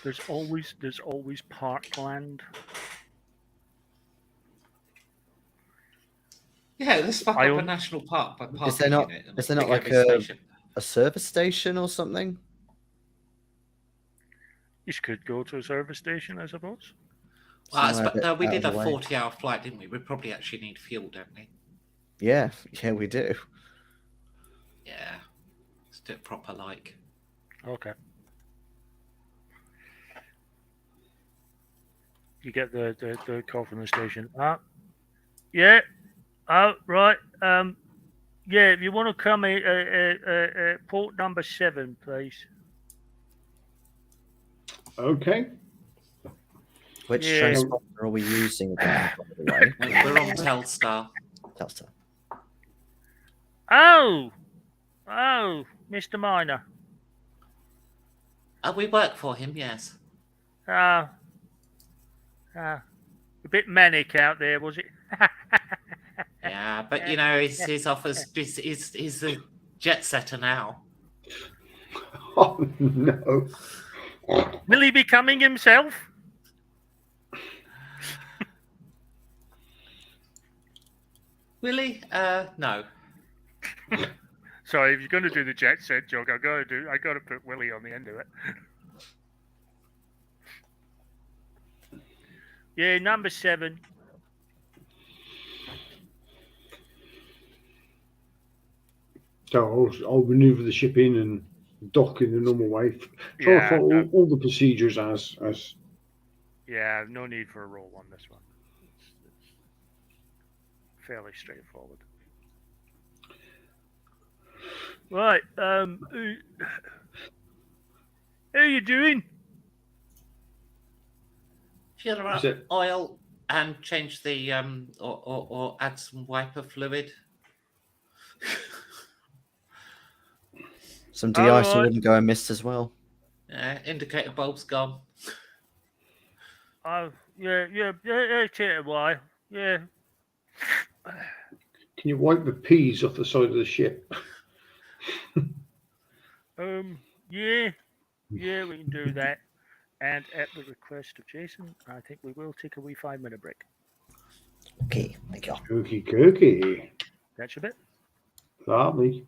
There's always parkland. Yeah, let's fuck up a national park by parking Is there not like a service station or something? You could go to a service station, I suppose. Well, we did a 40-hour flight, didn't we? We probably actually need fuel, don't we? Yeah, we do. Yeah. Let's do it proper like. Okay. You get the call from the station. Yeah. Right. Yeah, if you want to come port number 7, please. Okay. Which transponder are we using again, by the way? We're on Telstar. Telstar. Oh, Mr. Miner. We work for him, yes. A bit manic out there, was it? Yeah, but you know, his offers. He's a jet setter now. Oh no! Will he be coming himself? Will he? No. Sorry, if you're going to do the jet set joke, I got to put Willie on the end of it. Yeah, number 7. So I'll maneuver the ship in and dock in the normal way. Try to follow all the procedures as. Yeah, no need for a roll on this one. It's fairly straightforward. Right, how you doing? Fill her up, oil, and change the or add some wiper fluid. Some de-icer Alright. wouldn't go amiss as well. Indicator bulb's gone. Oh, yeah, take a while. Yeah. Can you wipe the peas off the side of the ship? Yeah, we can do that. And at the request of Jason, I think we will take a wee 5-minute break. Okay, thank you. Cookie cookie. That's your bit. Lovely.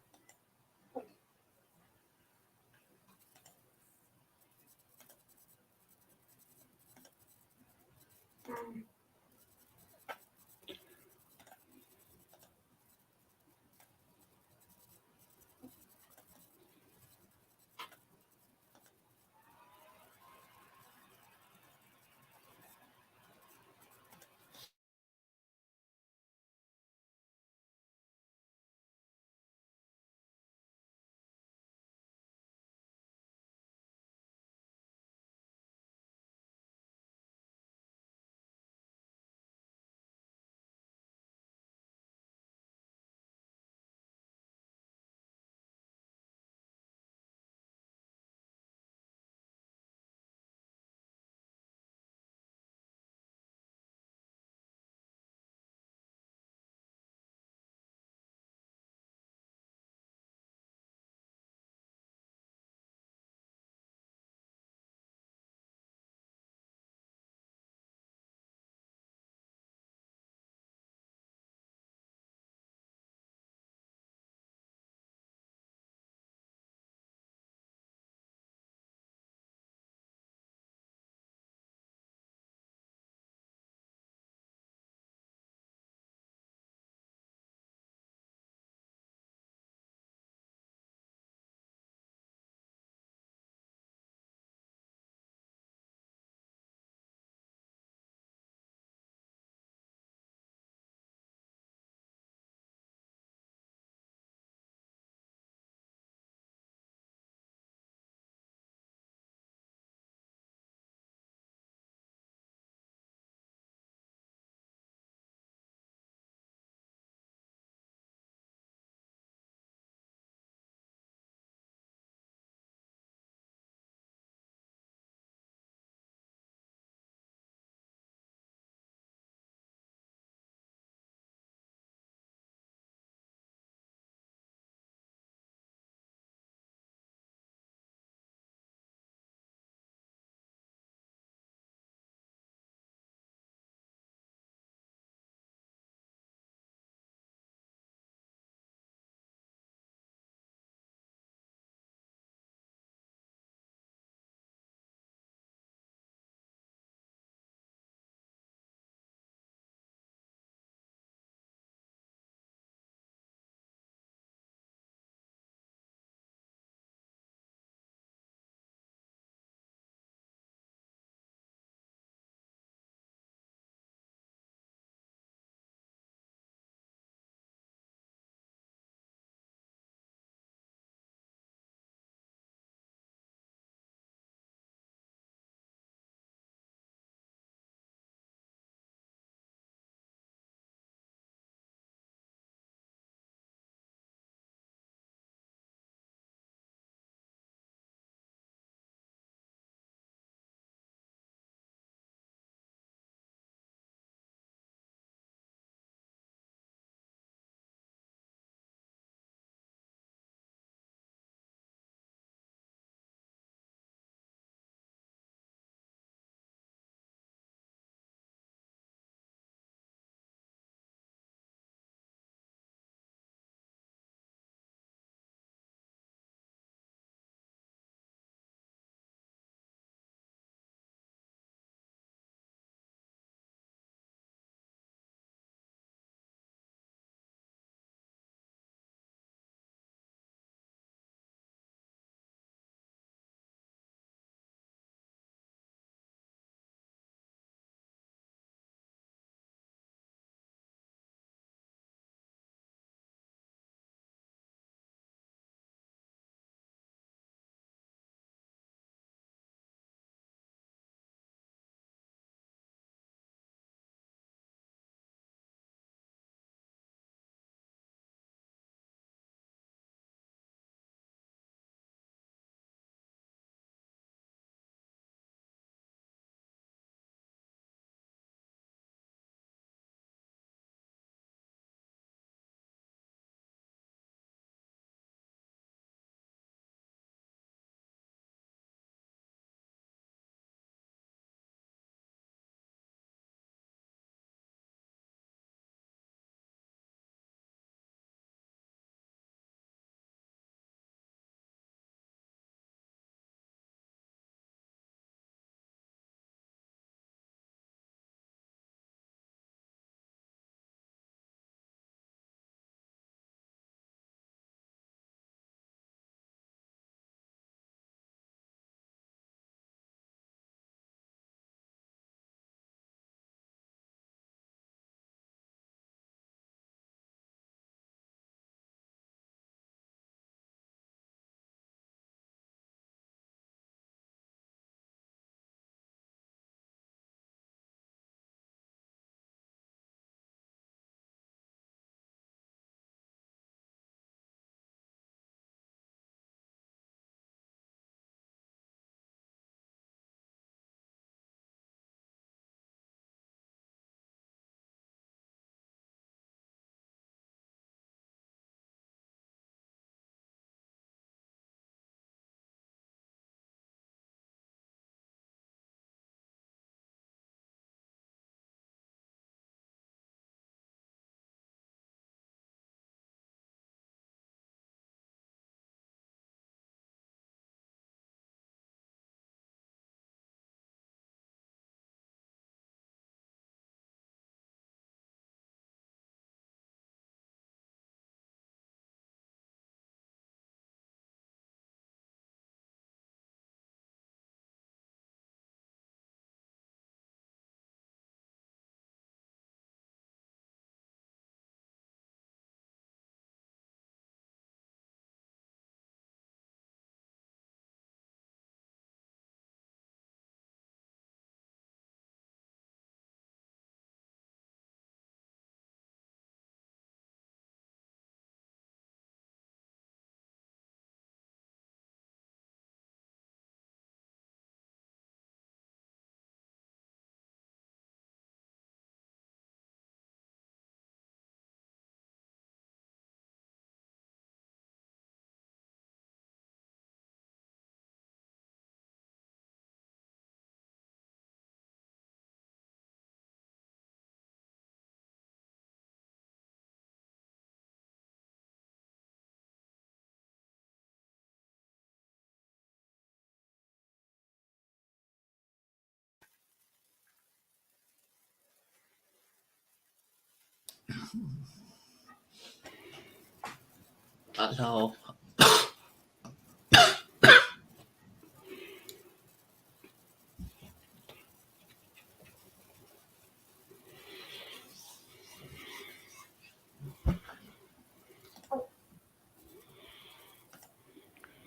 No.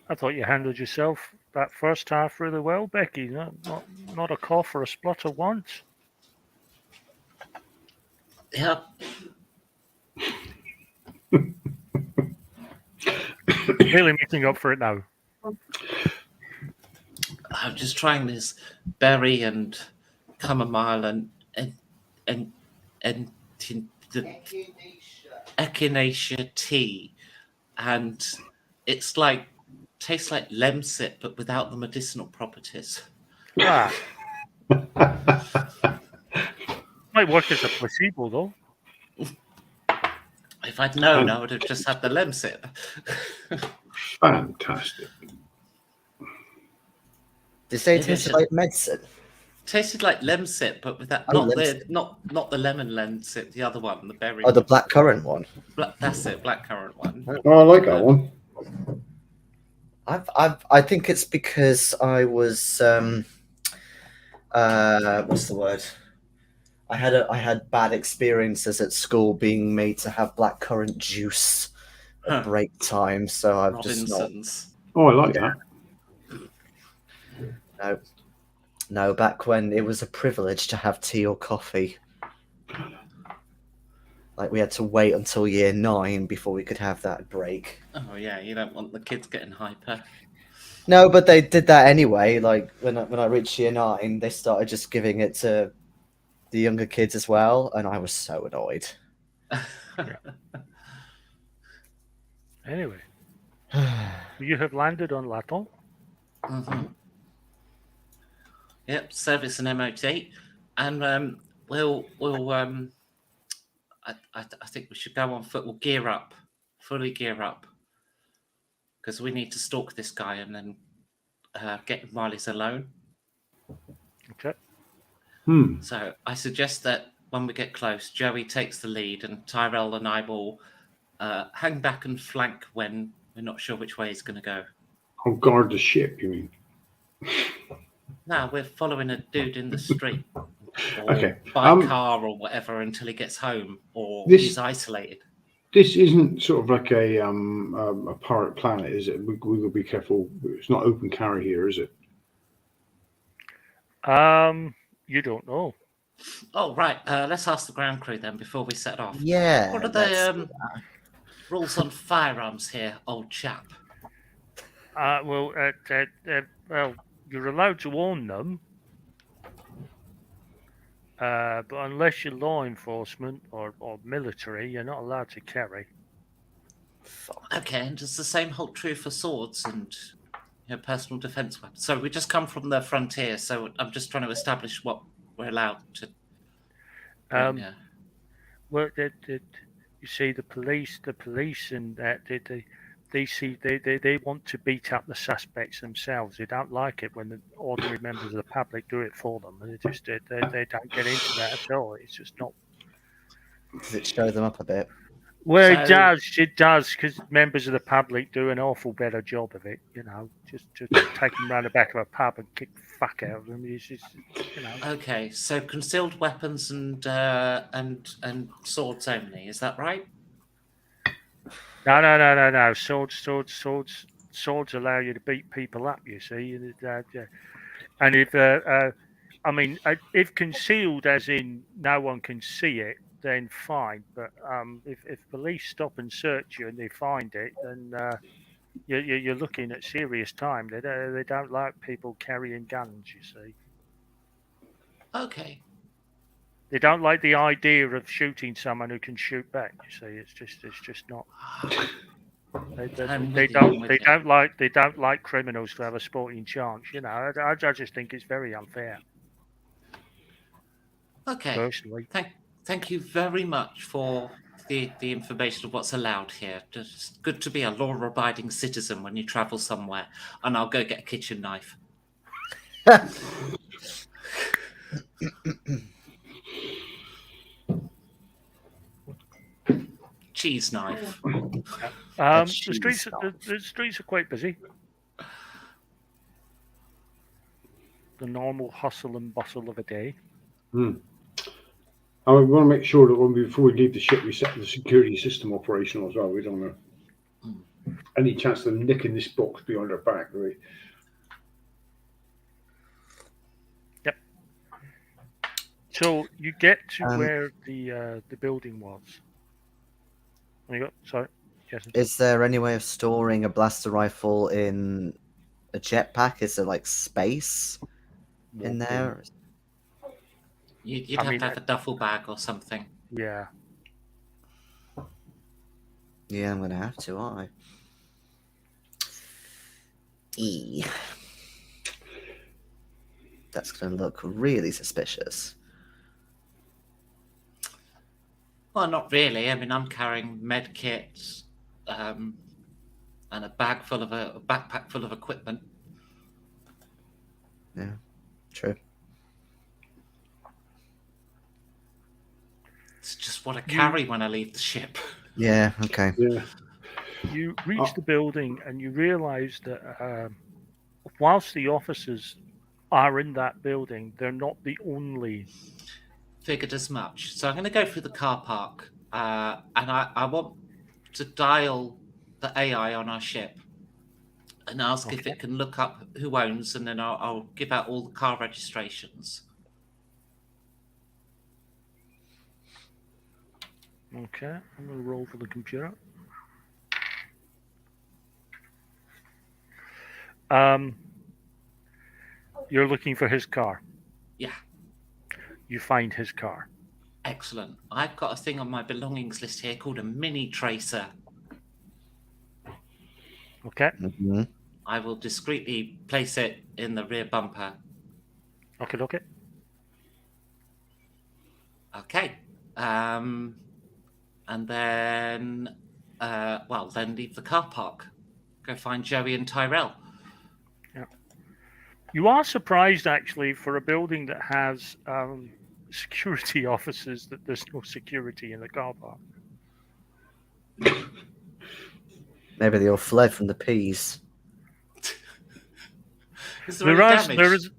I thought you handled yourself that first half really well, Becky. Not a cough or a splutter once. Yeah. Really making up for it now. I'm just trying this berry and chamomile and the echinacea tea, and it's like tastes like Lemsip but without the medicinal properties. Ah, might work as a placebo though. If I'd known, I would have just had the Lemsip. Fantastic. Did they Maybe I taste should- like medicine? Tasted like Lemsip, but with that Oh, not Lemsip. the not the lemon Lemsip, the other one, the berry. Oh, the blackcurrant one. That's it, blackcurrant one. Oh, I like that one. I think it's because I was what's the word? I had bad experiences at school being made to have blackcurrant juice at Huh. break time, so I've just not. Robinsons. Oh, I like that. No, back when it was a privilege to have tea or coffee. Like we had to wait until year 9 before we could have that break. Oh yeah, you don't want the kids getting hyper. No, but they did that anyway. Like when I reached year 9, they started just giving it to the younger kids as well, and I was so annoyed. Anyway, you have landed on Laton. Mhm. Yep, service and MOT, and we'll I think we should go on foot. We'll gear up, fully gear up, because we need to stalk this guy and then get Riley's alone. Okay. So I suggest that when we get close, Joey takes the lead, and Tyrell and I will hang back and flank when we're not sure which way he's going to go. I'll guard the ship, you mean? No, we're following a dude in the street, or Okay, by car or whatever until he gets home, or This- he's isolated. This isn't sort of like a pirate planet, is it? We will be careful. It's not open carry here, is it? You don't know. Oh right, let's ask the ground crew then before we set off. Yeah. What are let's do the rules on firearms here, old chap? Well, you're allowed to own them, but unless you're law enforcement or military, you're not allowed to carry. Okay, and does the same hold true for swords and personal defense weapons? So we just come from the frontier, so I'm just trying to establish what we're allowed to. Yeah. Well, you see, the police, and they want to beat up the suspects themselves. They don't like it when the ordinary members of the public do it for them. They don't get into that at all. It's just not. Does it show them up a bit? Well, So- it does, because members of the public do an awful better job of it. Just take them round the back of a pub and kick the fuck out of them. It's just, Okay, so concealed weapons and swords only. Is that right? No. Swords allow you to beat people up. You see, and if concealed, as in no one can see it, then fine. But if police stop and search you and they find it, then you're looking at serious time. They don't like people carrying guns. You see, Okay. they don't like the idea of shooting someone who can shoot back. You see, it's just not. I'm They with you, I'm don't. with They you. don't like. They don't like criminals to have a sporting chance. I just think it's very unfair, Okay. personally. Thank you very much for the information of what's allowed here. Just good to be a law-abiding citizen when you travel somewhere. And I'll go get a kitchen knife. cheese knife. The cheese streets, stuff. the streets are quite busy. The normal hustle and bustle of a day. And we want to make sure that before we leave the ship, we set the security system operational as well. We don't want any chance of them nicking this box behind our back, right? Yep. So you get to Um, where the building was. There you go. Sorry, Jason. Is there any way of storing a blaster rifle in a jetpack? Is there like space in there? You'd I have mean, to have a duffel bag or something. Yeah. Yeah, I'm gonna have to, aren't I? That's gonna look really suspicious. Well, not really. I mean, I'm carrying med kits and a backpack full of equipment. Yeah, true. It's just what I carry when I leave the ship. Yeah, okay. Yeah. You reach the building and you realise that whilst the officers are in that building, they're not the only. Figured as much. So I'm going to go through the car park, and I want to dial the AI on our ship and ask if it can look up who owns, and then I'll give out all the car registrations. Okay, I'm going to roll for the computer. You're looking for his car. Yeah. You find his car. Excellent. I've got a thing on my belongings list here called a mini tracer. Okay. Mm-hmm. I will discreetly place it in the rear bumper. Okay. Okay. And then, then leave the car park. Go find Joey and Tyrell. You are surprised, actually, for a building that has security officers, that there's no security in the car park. Maybe they all fled from the peas. Is there any damage?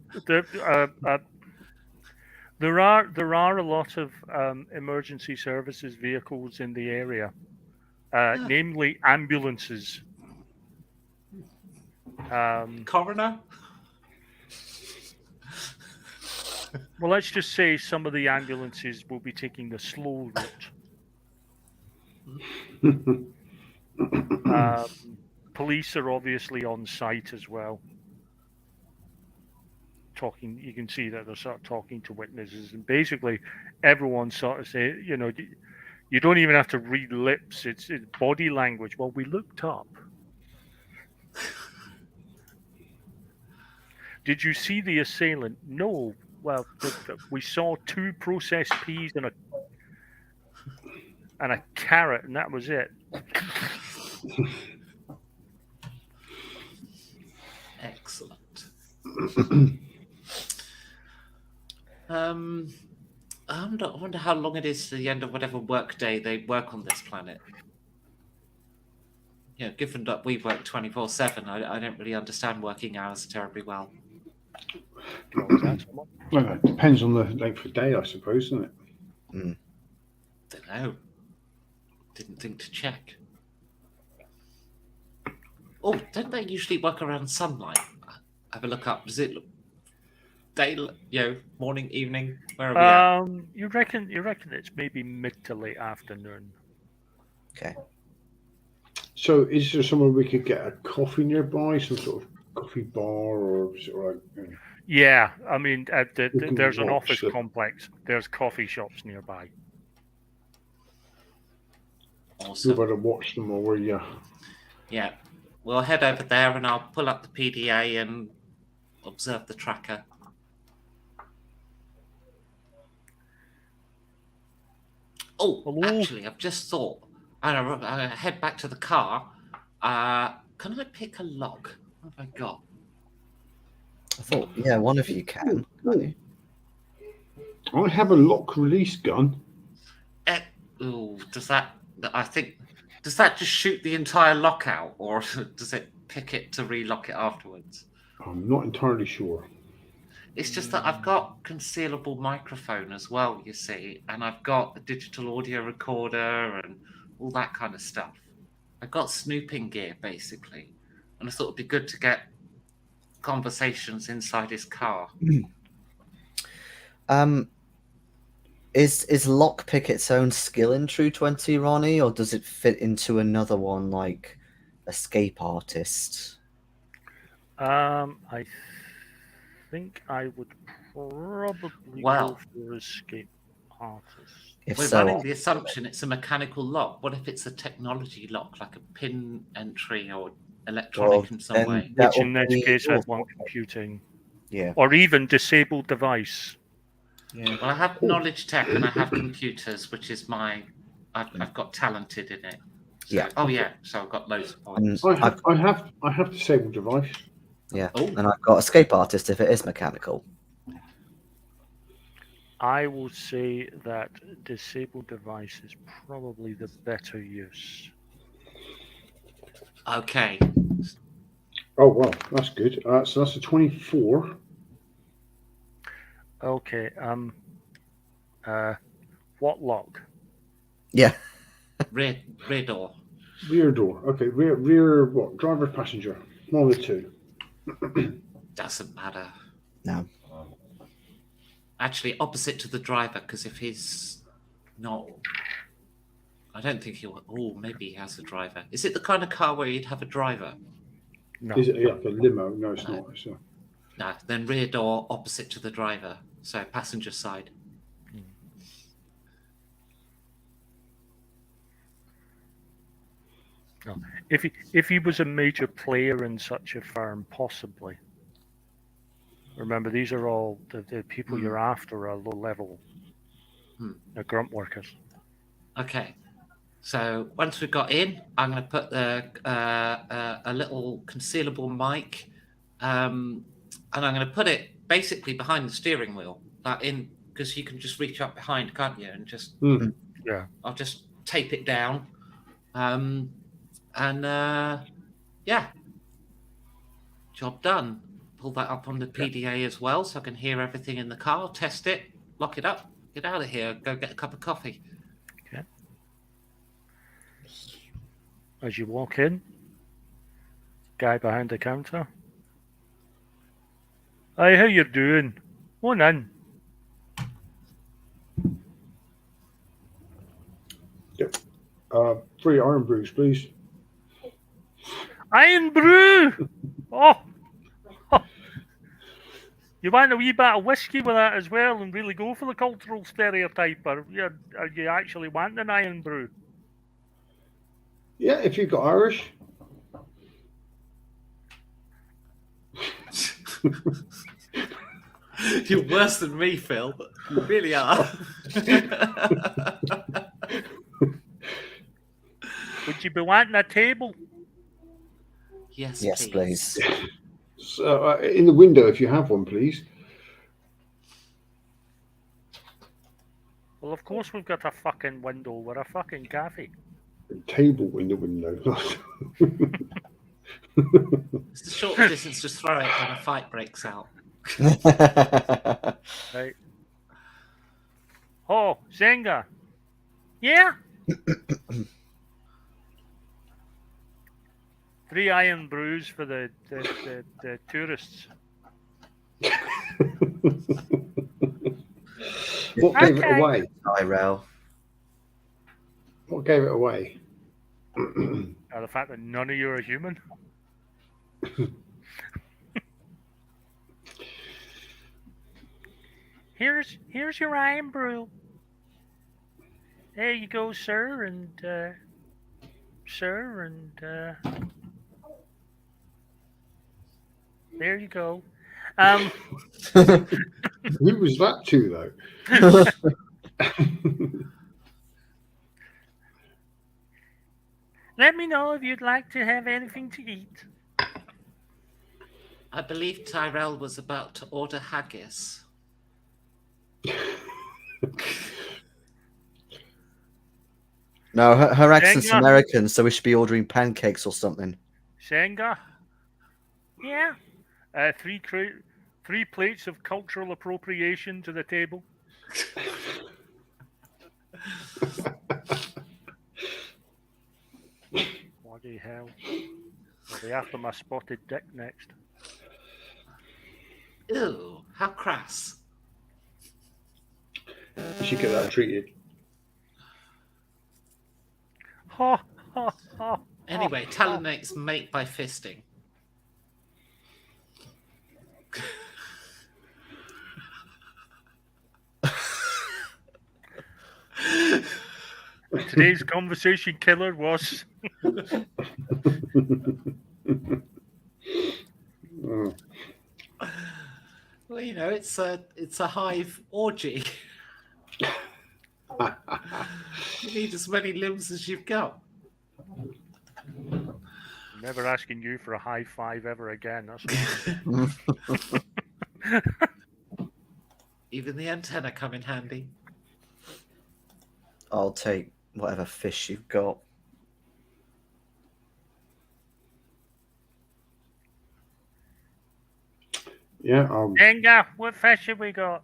There are a lot of emergency services vehicles in the area, namely ambulances. Coroner? Well, let's just say some of the ambulances will be taking the slow route. Police are obviously on site as well. You can see that they're sort of talking to witnesses, and basically everyone sort of say, you don't even have to read lips. It's body language. Well, we looked up. Did you see the assailant? No. Well, we saw 2 processed peas and a carrot, and that was it. Excellent. I wonder how long it is to the end of whatever work day they work on this planet. Given that we work 24/7, I don't really understand working hours terribly well. Well, it depends on the length of day, I suppose, doesn't it? Don't know. Didn't think to check. Oh, don't they usually work around sunlight? Have a look up. Does it look day? Morning, evening? Where are we at? You reckon it's maybe mid to late afternoon. Okay. So, is there somewhere we could get a coffee nearby, some sort of coffee bar, or sort of like? Yeah, I mean, there's an watch office complex. There's coffee shops nearby. Awesome. You better watch them while we're Yeah, we'll head over there and I'll pull up the PDA and observe the tracker. Oh, Hello? actually, I've just thought. I'm gonna head back to the car. Can I pick a lock? What have I got? I thought, yeah, one of you can. Can't you? I have a lock release gun. Does that I think, does that just shoot the entire lock out, or does it pick it to relock it afterwards? I'm not entirely sure. It's just that I've got concealable microphone as well, you see, and I've got a digital audio recorder and all that kind of stuff. I've got snooping gear, basically, and I thought it'd be good to get conversations inside his car. Is lockpick its own skill in True 20, Ronnie, or does it fit into another one like escape artist? I think I would probably Well, go for escape artist. If we're so, running the assumption it's a mechanical lock. What if it's a technology lock, like a pin entry or electronic Well, in some then way? that Which in would this be case I'd yours. want computing. Yeah. Or even disabled device. Yeah. Well, I have knowledge tech and I have computers, which is I've got talented in it. So, Yeah. Oh yeah. So I've got loads of And points. I have disabled device. yeah. Oh, And I've got escape artist if it is mechanical. I will say that disabled device is probably the better use. okay. Oh well, that's good. So that's a 24. Okay. What lock? Yeah. Rear door. Rear door. Okay, rear what? Driver, passenger. One of the two. Doesn't matter. No. Actually, opposite to the driver, because if he's not, I don't think he'll. Oh, maybe he has a driver. Is it the kind of car where you'd have a driver? No. Is it like a limo? No, it's not. It's a, No. Then rear door opposite to the driver, so passenger side. No. If he was a major player in such a firm, possibly. Remember, these are all the people you're after are low level. They're grunt workers. Okay. So once we've got in, I'm going to put a little concealable mic, and I'm going to put it basically behind the steering wheel, because you can just reach up behind, can't you? And just Yeah. I'll just tape it down, yeah, job done. Pull that up on the PDA as well, so I can hear everything in the car. Test it, lock it up, get out of here, go get a cup of coffee. Okay. As you walk in, guy behind the counter. Hi, how you doing? Come on in. Three iron brews, please. Iron brew. Oh. You want a wee bit of whiskey with that as well, and really go for the cultural stereotype, or are you actually wanting an iron brew? Yeah, if you've got Irish. You're worse than me, Phil. You really are. Would you be wanting a table? Yes, Please. So, in the window, if you have one, please. Well, of course we've got a fucking window. We're a fucking cafe. Table in the window. It's the short distance. Just throw it when a fight breaks out. Right. Oh, Zenga. Yeah? 3 iron brews for the tourists. What gave it Okay. away? Tyrell. What gave it away? Or the fact that none of you are human. Here's your iron brew. There you go, sir, and there you go. Who was that to, though? Let me know if you'd like to have anything to eat. I believe Tyrell was about to order haggis. No, her accent's Jenga? American, so we should be ordering pancakes or something. Senga? Yeah. Three plates of cultural appropriation to the table. Bloody hell. I'll be after my spotted dick next. Ew, how crass. You should get that treated. Ha ha ha. Anyway, Talonnate's mate by fisting. Today's conversation killer was Oh, Well, you know, it's a hive orgy. You need as many limbs as you've got. never asking you for a high five ever again. That's all. Even the antenna come in handy. I'll take whatever fish you've got. yeah, I'll Jenga, what fish have we got?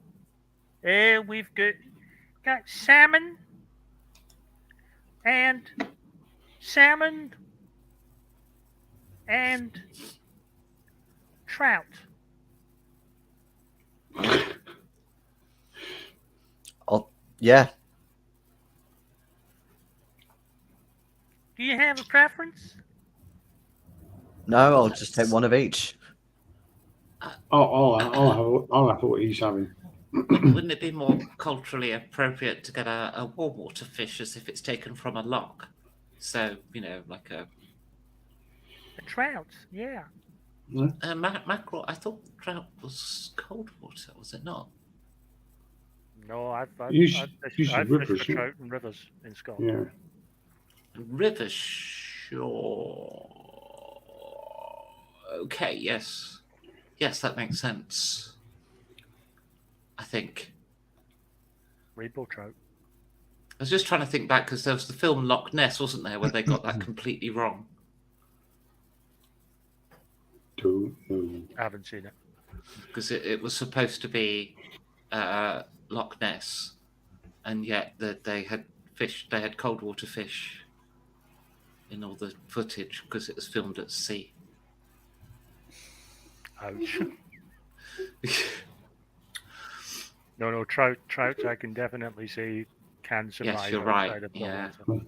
We've got salmon and trout. Yeah, Do you have a preference? no, I'll just take one of each. I'll have what he's having. Wouldn't it be more culturally appropriate to get a warwater fish as if it's taken from a loch? So, you know, like a Trout, yeah. mackerel. I thought trout was cold water, was it not? No, I've Usually fished rivers, for yeah. trout in rivers in Scotland. Yeah. River shore. Okay, yes. Yes, that makes sense. I think. Rainbow trout. I was just trying to think back because there was the film Loch Ness, wasn't there, where they got that completely wrong. Don't know. I haven't seen it. Because it was supposed to be Loch Ness, and yet they had fish. They had cold water fish in all the footage because it was filmed at sea. Ouch. No, trout. I can definitely see can survive. Yes, you're outside right. of the Yeah. water.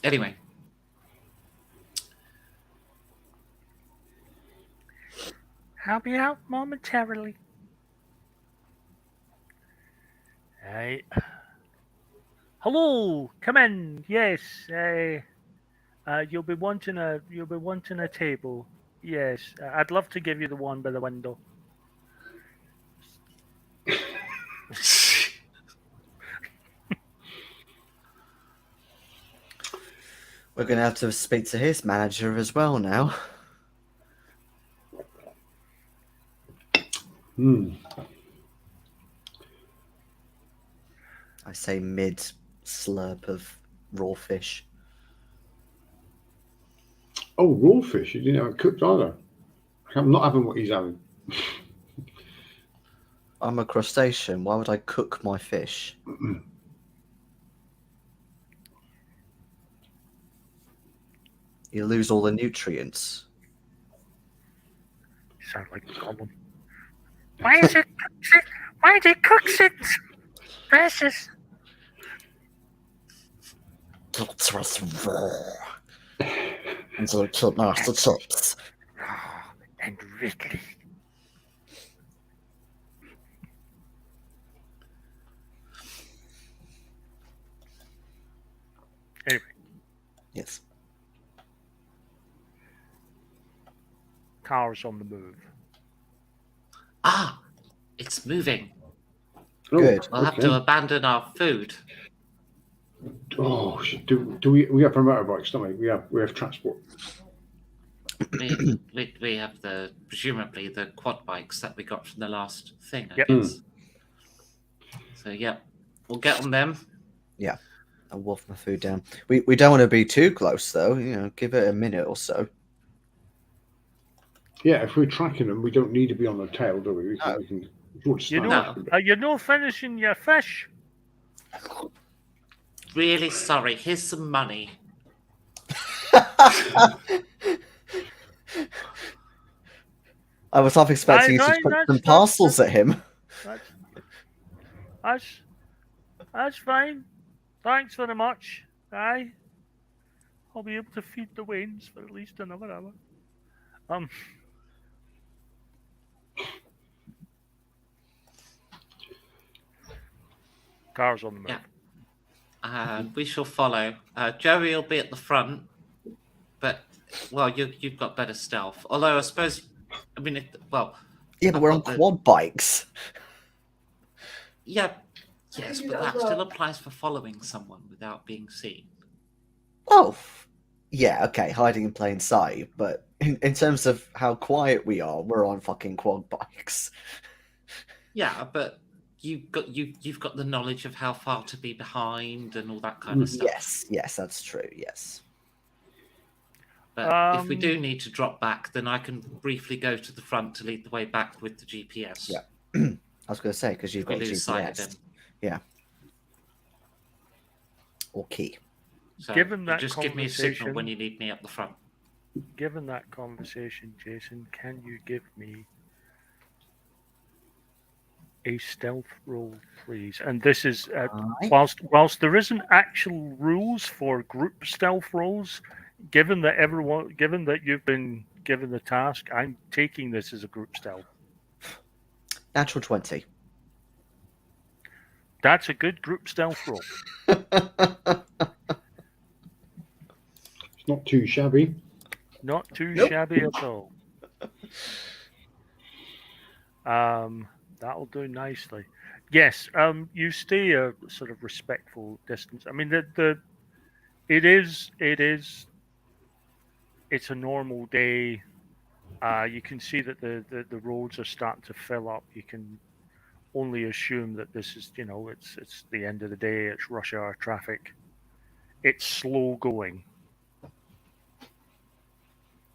Anyway, I'll be out momentarily. Hey. Hello, come in. Yes. You'll be wanting a table. Yes. I'd love to give you the one by the window. We're going to have to speak to his manager as well now. I say mid slurp of raw fish. Oh, raw fish. You didn't have it cooked either. I'm not having what he's having. I'm a crustacean. Why would I cook my fish? You lose all the nutrients. You sound like Gollum. Why is it? Why do it cooks it? Precious. It's raw. Until it killed Master Chops. Raw and wriggly. Anyway, Yes. car's on the move. it's moving. Oh, Good. We'll have to abandon our food. Oh, do we have motorbikes, don't we? We have transport. We have presumably the quad bikes that we got from the last thing. I Yep. guess. So yeah, we'll get on them. Yeah. I'll wolf my food down. We don't want to be too close though. You know, give it a minute or so. Yeah, if we're tracking them, we don't need to be on the tail, do we? No. We can just You stand know, up. are you not finishing your fish? Really sorry. Here's some money. I was half expecting you to Aye, chuck that's- some that's- parcels at him. That's fine. Thanks very much. Aye. I'll be able to feed the Waynes for at least another hour. Cars on the move. Yeah. And we shall follow. Joey will be at the front, but well, you've got better stealth. Although I suppose, I mean, Yeah, but we're on I've got the- quad bikes. yeah, yes, but that still applies for following someone without being seen. Oh, yeah, okay, hiding in plain sight. But in terms of how quiet we are, we're on fucking quad bikes. Yeah, but you've got the knowledge of how far to be behind and all that kind of stuff. Yes, that's true. Yes. But if we do need to drop back, then I can briefly go to the front to lead the way back with the GPS. Yeah. I was going to say because you've We got lose sight of GPS. him. Yeah. Or key. So Given you that just give me a signal conversation- when you need me up the front. Given that conversation, Jason, can you give me a stealth roll, please? And this is Aye. whilst there isn't actual rules for group stealth rolls, given that you've been given the task, I'm taking this as a group stealth. Natural 20. That's a good group stealth roll. It's not too shabby. Not too Nope. shabby at all. That'll do nicely. Yes, you stay a sort of respectful distance. I mean, it's a normal day. You can see that the roads are starting to fill up. You can only assume that this is, it's the end of the day. It's rush hour traffic. It's slow going.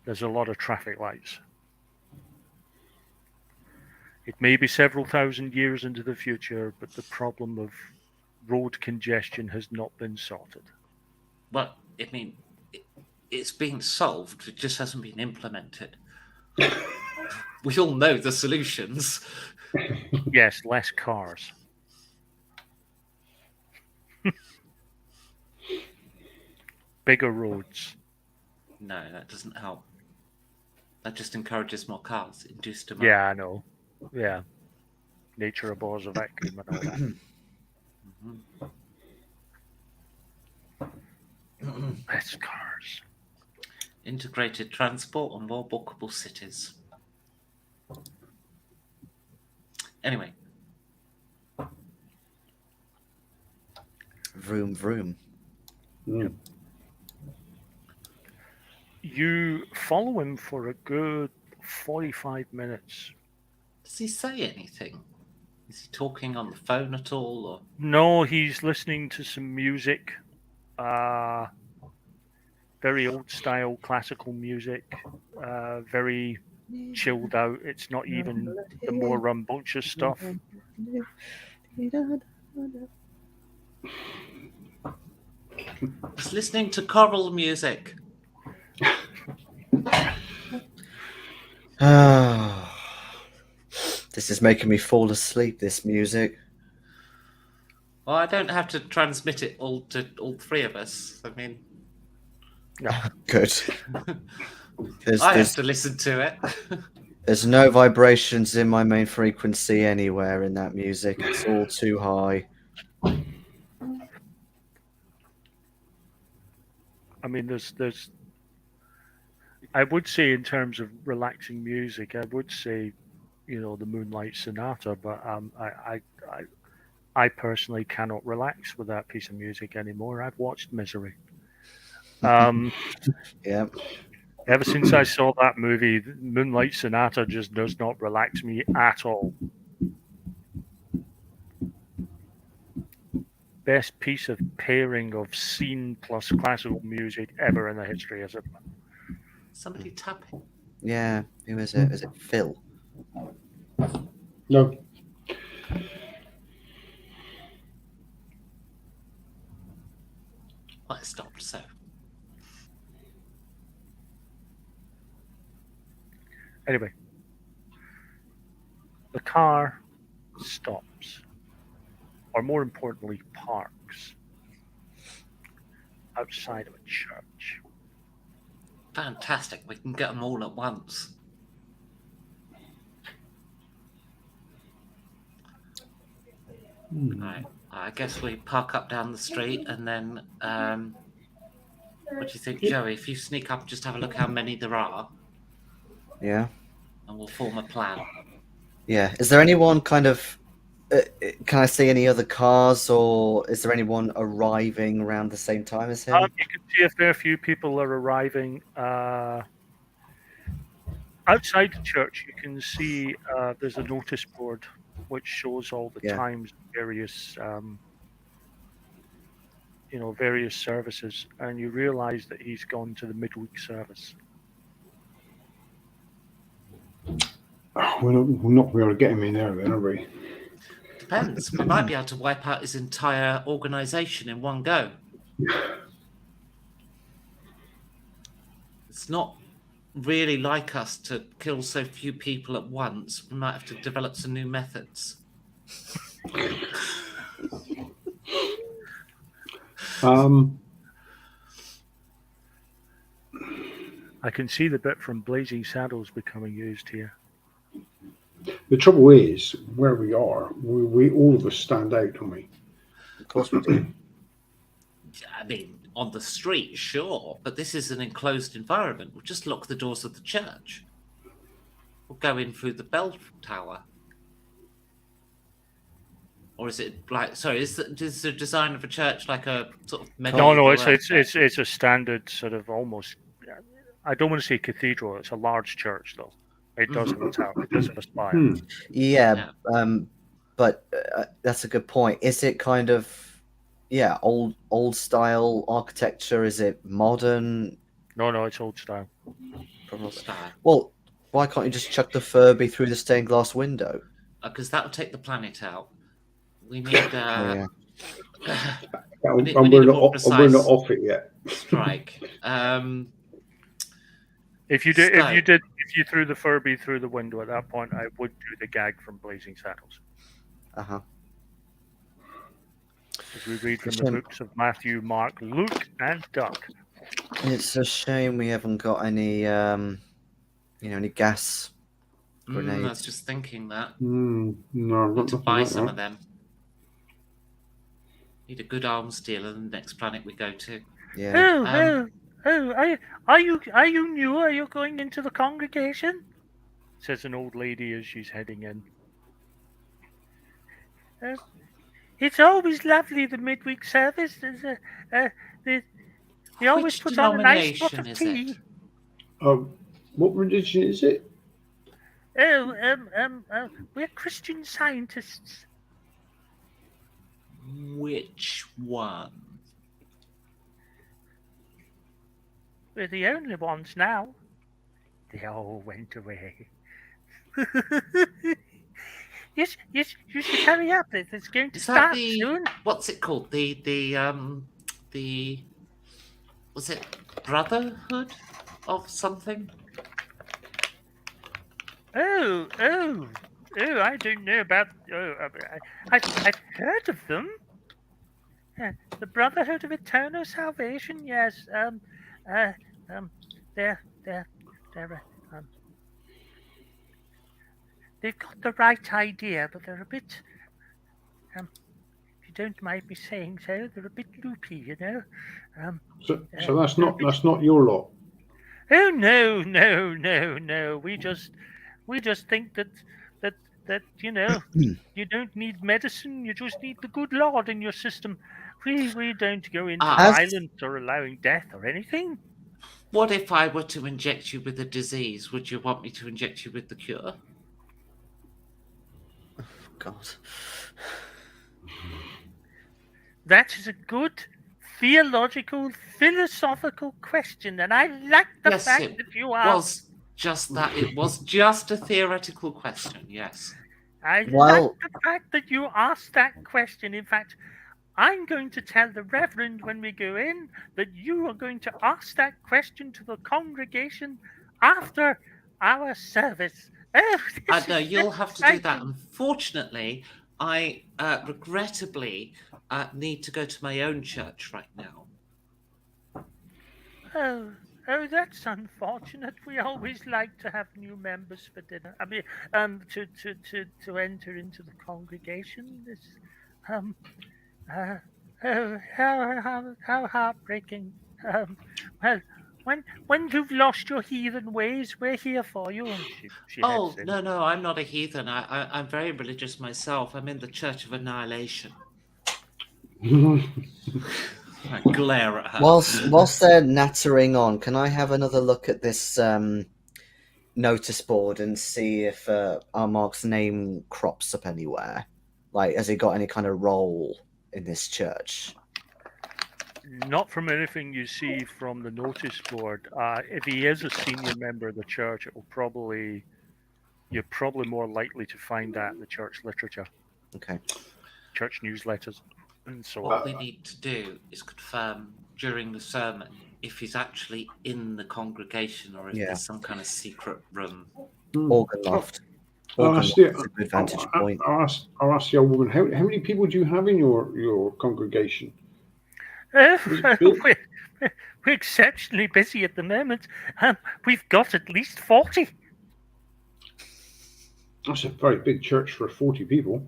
There's a lot of traffic lights. It may be several thousand years into the future, but the problem of road congestion has not been sorted. Well, I mean, it's been solved. It just hasn't been implemented. We all know the solutions. Yes, less cars. Bigger roads. No, that doesn't help. That just encourages more cars, induced demand. Yeah, I know. Yeah. Nature abhors a vacuum and all that. Less cars. Integrated transport and more bookable cities. Anyway, Vroom, vroom. Mm. You follow him for a good 45 minutes. does he say anything? Is he talking on the phone at all? Or No, he's listening to some music. Very old style classical music. Very chilled out. It's not even the more rambunctious stuff. he's listening to choral music. This is making me fall asleep, this music. Well, I don't have to transmit it all to all three of us. I mean, No. Good. I have to listen to it. There's no vibrations in my main frequency anywhere in that music. It's all too high. I mean, there's. I would say in terms of relaxing music, I would say, the Moonlight Sonata, but I personally cannot relax with that piece of music anymore. I've watched Misery. Yeah. Ever since I saw that movie, Moonlight Sonata just does not relax me at all. best piece of pairing of scene plus classical music ever in the history of cinema. Somebody tapping. Yeah, who is it? Is it Phil? No. Well, it stopped, so. Anyway, the car stops, or more importantly, parks outside of a church. Fantastic. We can get them all at once. Right. I guess we park up down the street and then, what do you think, Joey? If you sneak up, just have a look how many there are, Yeah. and we'll form a plan. Yeah. Is there anyone kind of? Can I see any other cars, or is there anyone arriving around the same time as him? You can see a fair few people are arriving. Outside the church, you can see there's a notice board which shows all the Yeah. times, various, various services, and you realise that he's gone to the midweek service. We're not going to be able to get him in there then, are we? Depends. We might be able to wipe out his entire organisation in one go. It's not really like us to kill so few people at once. We might have to develop some new methods. I can see the bit from Blazing Saddles becoming used here. The trouble is, where we are, we all of us stand out, don't we? Of course we do. I mean, on the street, sure, but this is an enclosed environment. We'll just lock the doors of the church. We'll go in through the bell tower. Or is it like? Sorry, is the design of a church like a sort of medieval? No, it's a standard sort of almost. I don't want to say cathedral. It's a large church, though. It does have a tower. It does have a spire. Yeah, but that's a good point. Is it kind of, old style architecture? Is it modern? No, it's old style. Old style. Well, why can't you just chuck the Furby through the stained glass window? Because that will take the planet out. We need. We're need a not more precise off it yet. strike. If you threw the Furby through the window at that point, I would do the gag from Blazing Saddles. As we read from the books of Matthew, Mark, Luke, and Doug. It's a shame we haven't got any, any gas grenades. I was just thinking that. No, Need to not buy like some that. of them. Need a good arms deal on the next planet we go to. Yeah. Are you new? Are you going into the congregation? Says an old lady as she's heading in. It's always lovely, the midweek service. They always Which put on a nice pot of denomination is tea. it? What religion is it? We're Christian Scientists. Which one? We're the only ones now. They all went away. Yes, you should hurry up. It's going to Is that start the soon. what's it called? The was it Brotherhood of something? Oh, I don't know about. I've heard of them. The Brotherhood of Eternal Salvation. Yes. They've got the right idea, but they're a bit. If you don't mind me saying so, they're a bit loopy, you know. So that's not your lot. Oh no. We just think that you know you don't need medicine. You just need the good Lord in your system. We don't go into violence or allowing death or anything. What if I were to inject you with a disease? Would you want me to inject you with the cure? God. That is a good theological, philosophical question, and I like the Yes, fact it that you are. was just that. It was just a theoretical question. Yes. I like Well- the fact that you asked that question. In fact, I'm going to tell the Reverend when we go in that you are going to ask that question to the congregation after our service. Oh, this No, is you'll have to do that. exciting. Unfortunately, I regrettably need to go to my own church right now. Oh, that's unfortunate. We always like to have new members for dinner. I mean, to enter into the congregation. This, how heartbreaking. Well, when you've lost your heathen ways, we're here for you. And she Oh, heads in. no, I'm not a heathen. I'm very religious myself. I'm in the Church of Annihilation. I glare at her. Whilst they're nattering on, can I have another look at this notice board and see if Armark's name crops up anywhere? Like, has he got any kind of role in this church? Not from anything you see from the notice board. If he is a senior member of the church, you're probably more likely to find that in the church literature, Okay. church newsletters, and so on. What we need to do is confirm during the sermon if he's actually in the congregation or if Yeah. there's some kind of secret room. Organ loft. I'll Organ ask loft the- is a good vantage point. I'll ask the old woman, how many people do you have in your congregation? We're exceptionally busy at the moment. We've got at least 40. That's a very big church for 40 people.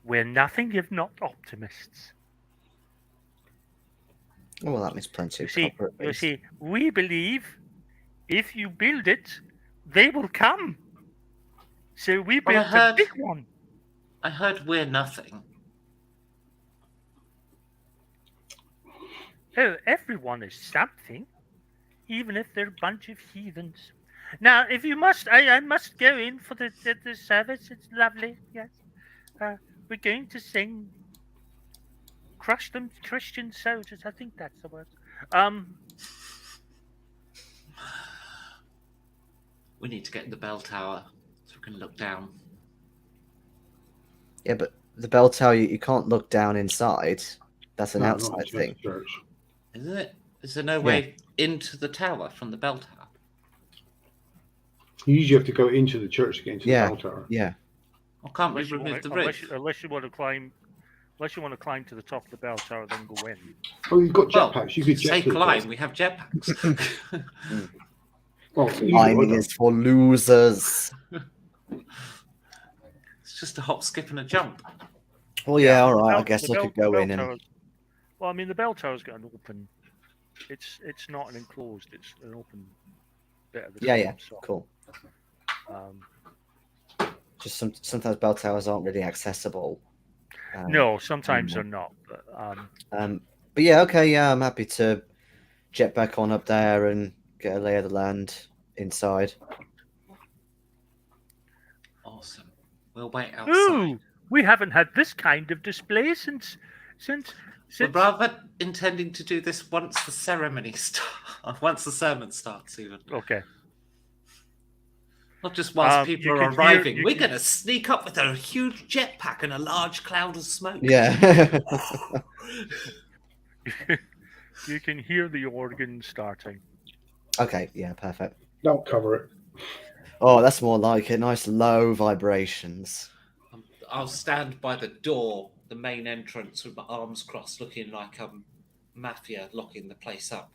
We're nothing if not optimists. Oh, well, that means plenty You of see, copper at least. we believe if you build it, they will come. So we Well, I built a heard- big one. I heard we're nothing. Oh, everyone is something, even if they're a bunch of heathens. Now, if you must, I must go in for the service. It's lovely. Yes, we're going to sing "Crush Them Christian Soldiers." I think that's the word. We need to get in the bell tower so we can look down. Yeah, but the bell tower, you can't look down inside. That's an No, not outside inside thing. the church. Isn't it? Is there no way into the tower from the bell tower? You usually have to go into the church to get into Yeah. the bell tower. Yeah. Or can't we Unless you remove wanna- the unless, roof? unless you want to climb, to the top of the bell tower, then go in. Oh, you've got Well, jetpacks. You could jet say to the climb, top. we have jetpacks. Well, you Climbing could- is for losers. It's just a hop, skip, and a jump. Well, yeah, all The right. I bell- guess the I bell- could go the bell in and. tower's- Well, I mean, the bell tower's got an open. It's not an enclosed. It's an open bit of the. Yeah, top, yeah, So, cool. um, Just sometimes bell towers aren't really accessible. no, sometimes they're not. But, But yeah, okay, yeah, I'm happy to jet back on up there and get a lay of the land inside. Awesome. We'll wait outside. ooh, we haven't had this kind of display since. We're rather intending to do this once the ceremony starts, once the sermon starts, even. Okay. Not just whilst You people are can hear- arriving. you We're can- going to sneak up with a huge jetpack and a large cloud of smoke. Yeah. You can hear the organ starting. Okay, yeah, perfect. Don't cover it. Oh, that's more like it. Nice low vibrations. I'll stand by the door, the main entrance, with my arms crossed, looking like mafia locking the place up.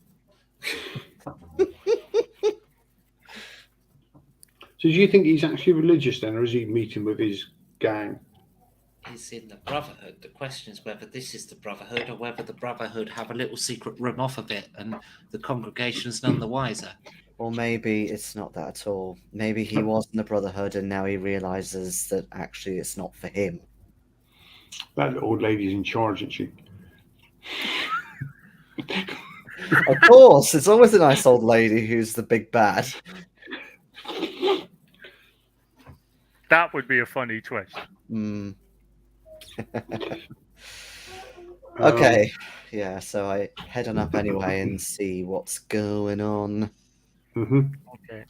So do you think he's actually religious then, or is he meeting with his gang? He's in the Brotherhood. The question is whether this is the Brotherhood or whether the Brotherhood have a little secret room off of it and the congregation's none the wiser. Or maybe it's not that at all. Maybe he was in the Brotherhood and now he realizes that actually it's not for him. That old lady's in charge, isn't she? Of course, it's always a nice old lady who's the big bad. That would be a funny twist. Hmm. Um, Okay. Yeah, so I head on up anyway and see what's going on. mhm. Okay.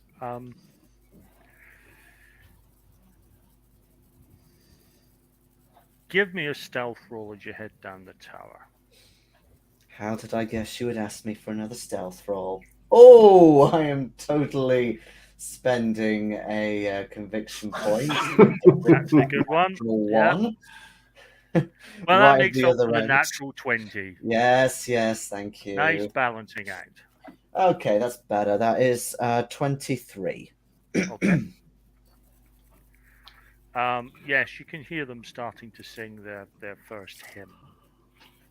Give me a stealth roll as you head down the tower. How did I guess you would ask me for another stealth roll? Oh, I am totally spending a conviction point. That's a good one. Natural Yeah. one. Well, Right that at makes the up other for the end. natural 20. Yes, yes, thank you. Nice balancing act. Okay, that's better. That is 23. Okay. Yes, you can hear them starting to sing their first hymn,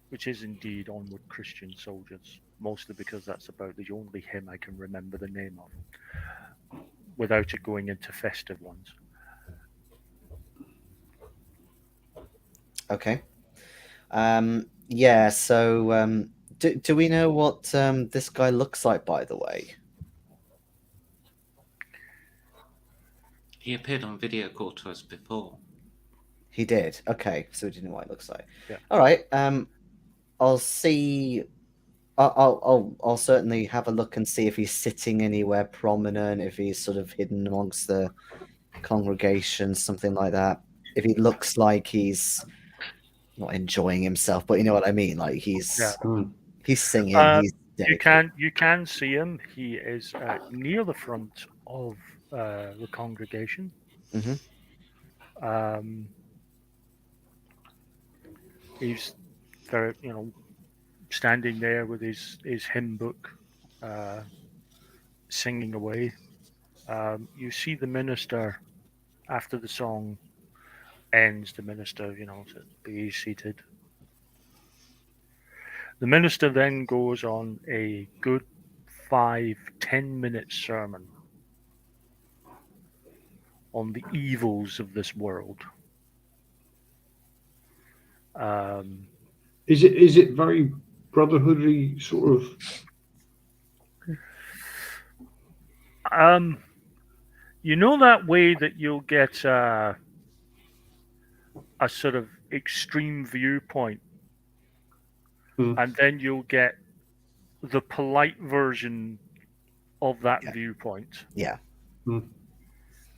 which is indeed Onward Christian Soldiers, mostly because that's about the only hymn I can remember the name of, without it going into festive ones. Okay. Yeah, so do we know what this guy looks like, by the way? He appeared on video call to us before. He did. Okay, so we didn't know what it looks like. Yeah. All right. I'll see. I'll certainly have a look and see if he's sitting anywhere prominent, if he's sort of hidden amongst the congregation, something like that. If he looks like he's not enjoying himself, but you know what I mean. Like he's singing. He's dedicated. You can see him. He is near the front of the congregation. Mhm. He's very, standing there with his hymn book, singing away. You see the minister after the song ends. The minister, says, "Be seated." The minister then goes on a good 5-10 minute sermon on the evils of this world. Is it very brotherhoody sort of? You know that way that you'll get a sort of extreme viewpoint, and then you'll get the polite version of that viewpoint. Yeah.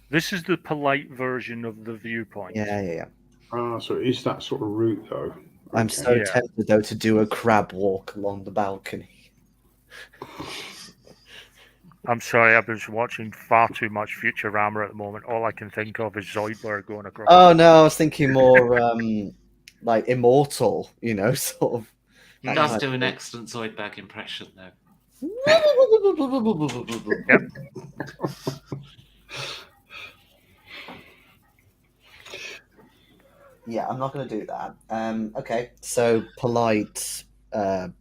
This is the polite version of the viewpoint. Yeah. So it is that sort of route, though. I'm Okay. so tempted though to do a crab walk along the balcony. I'm sorry, I've been watching far too much Futurama at the moment. All I can think of is Zoidberg going across. Oh no, I was thinking more like Immortal, sort of. He does do an excellent Zoidberg impression, though. Yep. Yeah, I'm not going to do that. Okay, so polite. The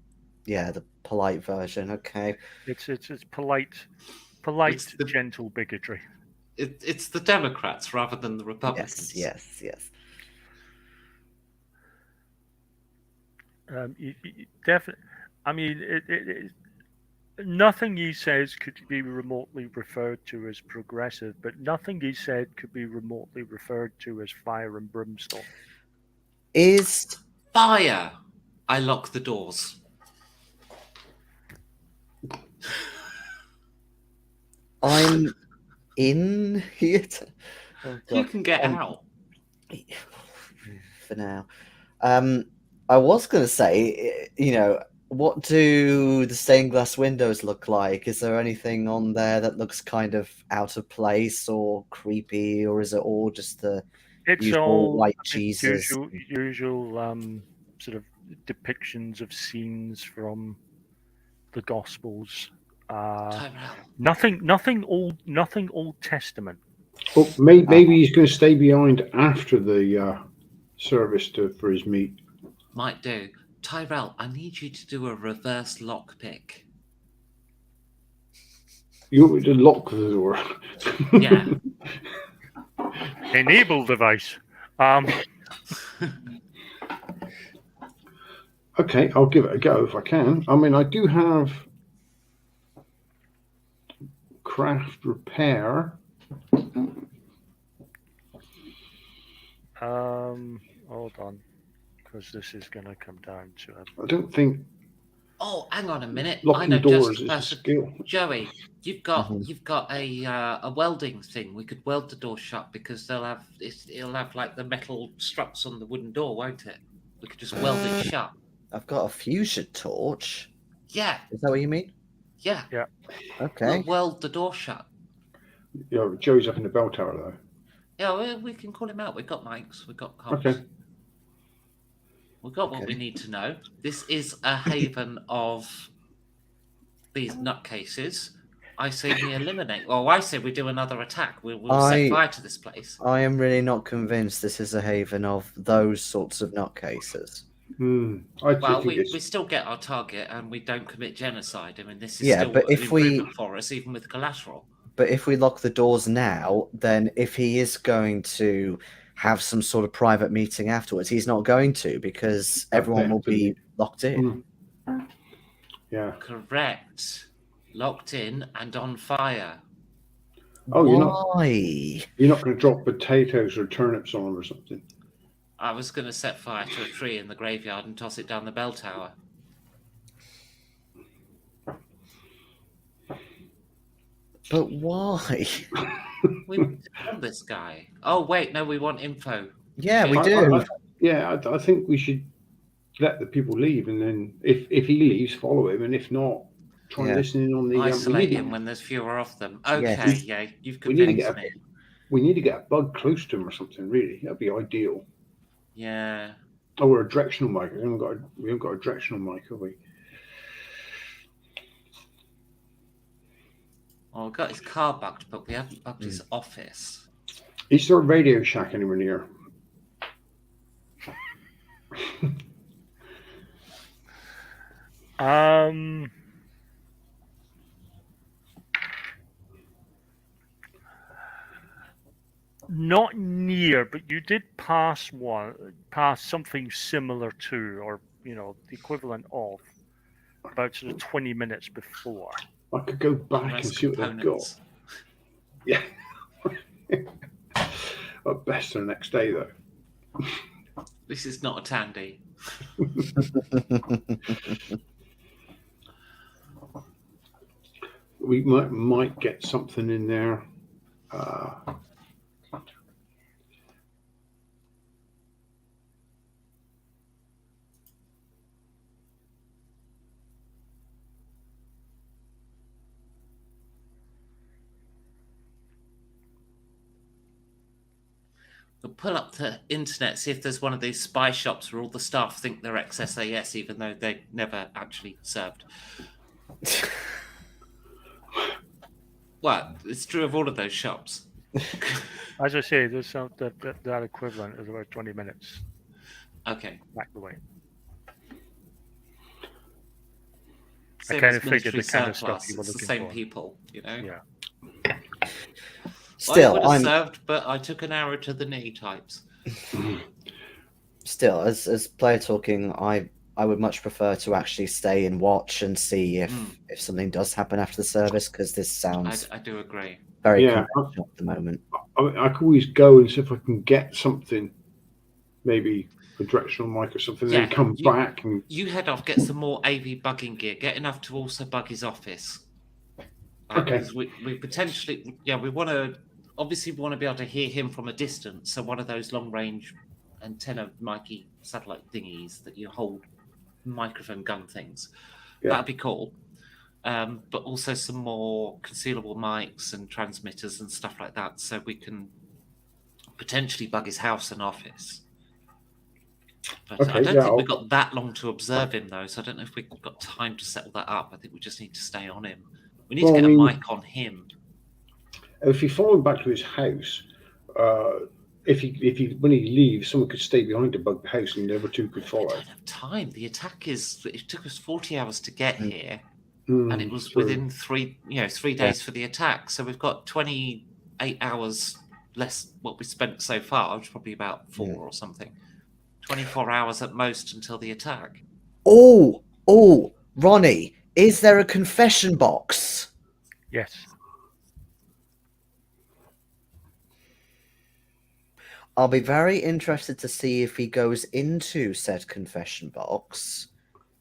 polite version. Okay. It's polite, It's the- gentle bigotry. It's the Democrats rather than the Republicans. Yes. Definitely. I mean, nothing he says could be remotely referred to as progressive, but nothing he said could be remotely referred to as fire and brimstone. Is Fire! I lock the doors. I'm in here. You can get out. For now. I was going to say, what do the stained glass windows look like? Is there anything on there that looks kind of out of place or creepy, or is it all just the usual all white Jesus? Usual sort of depictions of scenes from the Gospels. Nothing Old Testament. Well, maybe he's going to stay behind after the service for his meat. Might do. Tyrell, I need you to do a reverse lockpick. You want me to lock the door? Yeah. Enable device. Okay, I'll give it a go if I can. I mean, I do have craft repair. Hold on, because this is going to come down to it. I don't think Oh, hang on a minute. I locking know doors just is the a person. skill. Joey, you've got Mhm. a welding thing. We could weld the door shut because it'll have like the metal struts on the wooden door, won't it? We could just weld it shut. I've got a fusion torch. Yeah, Is that what you mean? yeah. Okay. Look, weld the door shut. Yeah, Joey's up in the bell tower though. Yeah, we can call him out. We've got mics. We've got comms. Okay. We've got what Okay. we need to know. This is a haven of these nutcases. I say we eliminate. Well, I say we do another attack. We'll set fire to this place. I am really not convinced this is a haven of those sorts of nutcases. I Well, think we it's still get our target and we don't commit genocide. I mean, this is Yeah, still but an if we- improvement for us, even with collateral. But if we lock the doors now, then if he is going to have some sort of private meeting afterwards, he's not going to because everyone will be locked in. yeah. Correct. Locked in and on fire. Oh, Why? you're not going to drop potatoes or turnips on them or something. I was going to set fire to a tree in the graveyard and toss it down the bell tower. But why? We want this guy. Oh, wait, no, we want info. Yeah, we I- do. I think we should let the people leave, and then if he leaves, follow him, and if not, try and Yeah. listen in on the. Isolate him when there's fewer of them. Okay, Yes. yeah, you've We need to convinced get me. we need to get a bug close to him or something. Really, that'd be ideal. Yeah. Oh, we're a directional mic. We haven't got a directional mic, have we? Well, we've got his car bugged, but we haven't bugged his office. Is there a Radio Shack anywhere near? Not near, but you did pass something similar to, or the equivalent of, about sort of 20 minutes before. I could go back and see what they've got. Yeah. But best the next day though. This is not a Tandy. We might get something in there. We'll pull up the internet, see if there's one of these spy shops where all the staff think they're ex-SAS, even though they never actually served. Well, it's true of all of those shops. As I say, there's that equivalent is about 20 minutes Okay. back the way. Same kinda as figured military the kind of stuff surplus, you were it's the looking same for. people, you know? Yeah. I Still, would have I'm served, but I took an arrow to the knee types. still as player talking. I would much prefer to actually stay and watch and see if something does happen after the service, because this sounds I do agree. very Yeah. conventional at the moment. I could always go and see if I can get something, maybe a directional mic or something, then Yeah, come back and You head off, get some more AV bugging gear, get enough to also bug his office. Okay. 'Cause we potentially, we want to, obviously we want to be able to hear him from a distance. So one of those long range antenna Mikey satellite thingies that you hold microphone gun things. Yeah. That'd be cool. But also some more concealable mics and transmitters and stuff like that, so we can potentially bug his house and office. But I Okay, don't yeah, think I'll- we've got that long to observe him, though, so I don't know if we've got time to settle that up. I think we just need to stay on him. We need Well, to get I a mean- mic on him. if you follow him back to his house, if he when he leaves, someone could stay behind to bug the house, and the other two could I follow. don't have time. The attack it took us 40 hours to get here, Mm, and it was true. within 3 days for the attack. So we've got 28 hours less what we spent so far, which is probably about 4 or something. 24 hours at most until the attack. Oh, Ronnie, is there a confession box? Yes. I'll be very interested to see if he goes into said confession box,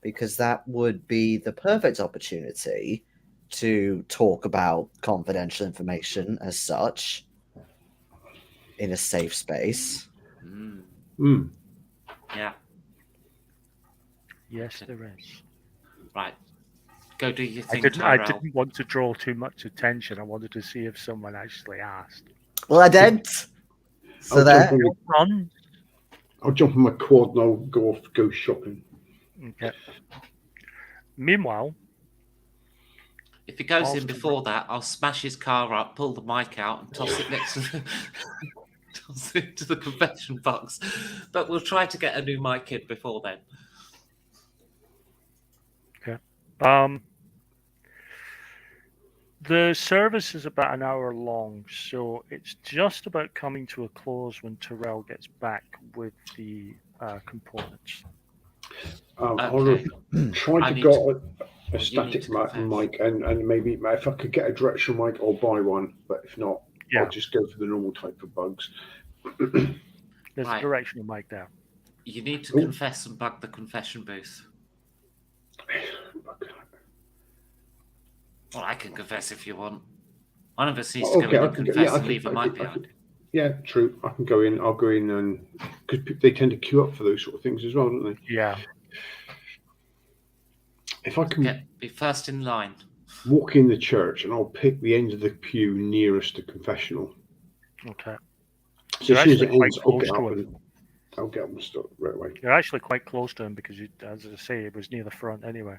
because that would be the perfect opportunity to talk about confidential information as such in a safe space. Mm, Hmm. yeah. Yes, there is. Right. Go do your I thing, didn't Tyrell. want to draw too much attention. I wanted to see if someone actually asked. Well, I did. So there. Run. I'll jump on my quad and I'll go shopping. Okay. Meanwhile, If he goes in Awesome. before that, I'll smash his car up, pull the mic out, and toss it next to toss it to the confession box. But we'll try to get a new mic in before then. the service is about an hour long, so it's just about coming to a close when Terrell gets back with the components. Okay. I'll try I to need get to- a you static need to confess. mic and maybe if I could get a directional mic, I'll buy one. But if not, Yeah. I'll just go for the normal type of bugs. There's Right. a directional mic there. You need to Ooh. confess and bug the confession booth. Well, I can confess if you want. One of us needs to go in and confess and leave a mic behind. Yeah, true. I can go in. I'll go in and because they tend to queue up for those sort of things as well, don't they? Yeah. If I can Be first in line. walk in the church and I'll pick the end of the pew nearest the confessional. Okay. So You're as soon as it actually quite ends, I'll close get to up him. and I'll get up and start right away. You're actually quite close to him because, you, as I say, it was near the front anyway.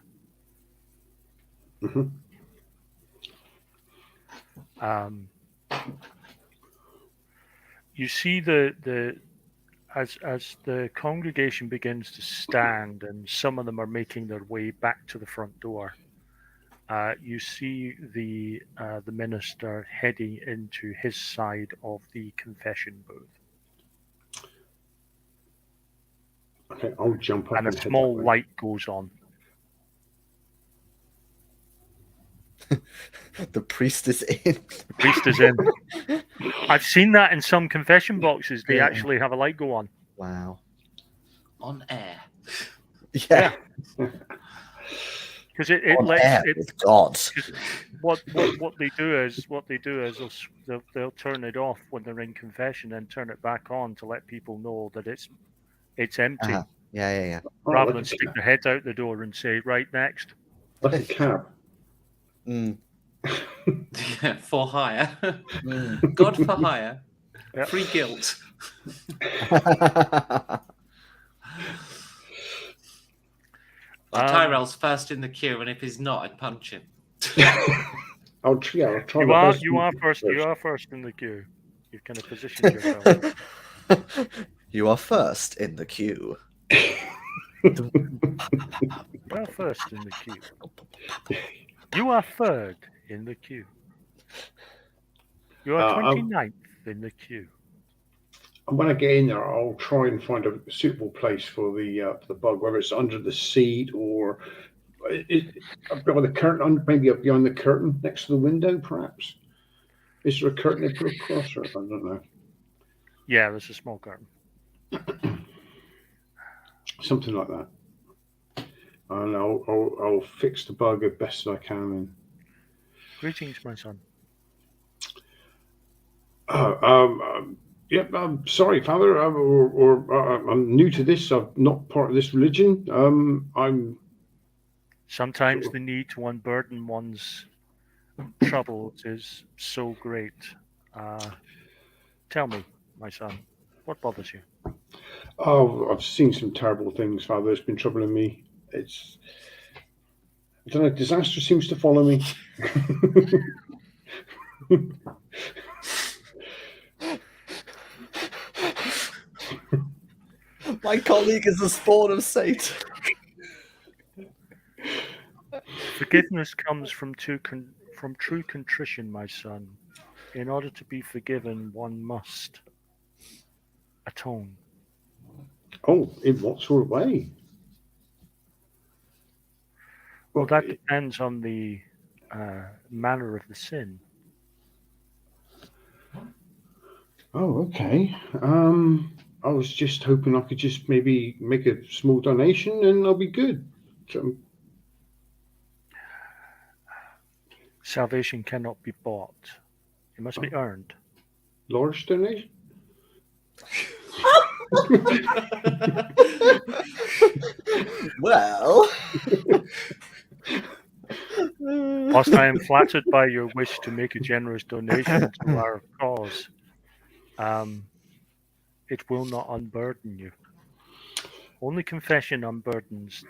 Mhm. You see as the congregation begins to stand, and some of them are making their way back to the front door. You see the minister heading into his side of the confession booth, Okay, I'll jump up and a and head small that way. light goes on. The priest is in. The priest is in. I've seen that in some confession boxes. They Yeah. actually have a light go on. Wow. On air. Yeah. Because it On lets air it. with God. What they do is they'll turn it off when they're in confession and turn it back on to let people know that it's empty, Uh-huh. Yeah. Oh, rather like than a stick cab. their heads out the door and say right next. Like a cab. Mm. Yeah, for hire. Mm. God for hire. Yep. Free guilt. Well, Tyrell's first in the queue, and if he's not, I'd punch him. I'll try. You are first. You are first in the queue. You've kind of positioned yourself. You are first in the queue. You are first in the queue. You are third in the queue. You are 29th in the queue. And when I get in there, I'll try and find a suitable place for the bug, whether it's under the seat or behind the curtain, maybe up behind the curtain next to the window, perhaps. Is there a curtain they put across, or I don't know. Yeah, there's a small curtain. Something like that. And I'll fix the bug as best as I can. And Greetings, my son. yep. I'm sorry, Father, I'm new to this. I'm not part of this religion. Sometimes the need to unburden one's troubles is so great. Tell me, my son, what bothers you? Oh, I've seen some terrible things, Father. It's been troubling me. I don't know. Disaster seems to follow me. My colleague is the spawn of Satan. Forgiveness comes from true contrition, my son. In order to be forgiven, one must atone. Oh, in what sort of way? Well, that depends on the manner of the sin. Oh, okay. I was just hoping I could just maybe make a small donation and I'll be good. So, Salvation cannot be bought. It must be earned. large donation? Well, Whilst I am flattered by your wish to make a generous donation to our cause, it will not unburden you. Only confession unburdens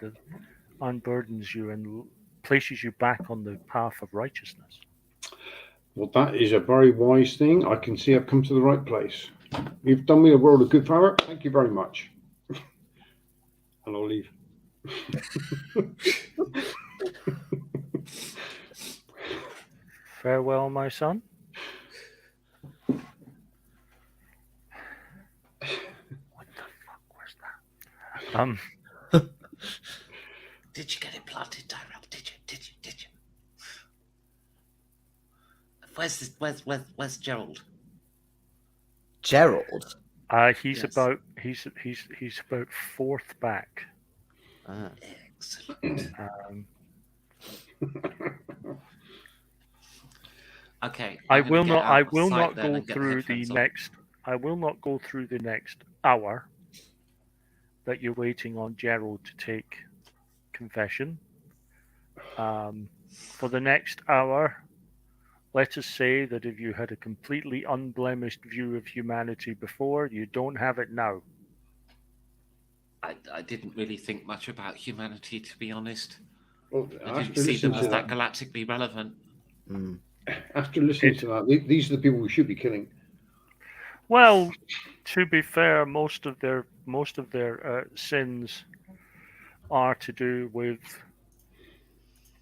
you and places you back on the path of righteousness. Well, that is a very wise thing. I can see I've come to the right place. You've done me a world of good, Farah. Thank you very much. And I'll leave. Farewell, my son. What the fuck was that? Did you get it planted, Tyrell? Did you? Where's Gerald? Gerald. He's Yes. about fourth back. Excellent. Okay. I I'm gonna will get not. out I of will sight not then go and get through the headphones on. next. I will not go through the next hour that you're waiting on Gerald to take confession. For the next hour, let us say that if you had a completely unblemished view of humanity before, you don't have it now. I didn't really think much about humanity, to be honest. Well, I didn't after see them listening as to that that, galactically relevant. after listening to that, these are the people we should be killing. Well, to be fair, most of their sins are to do with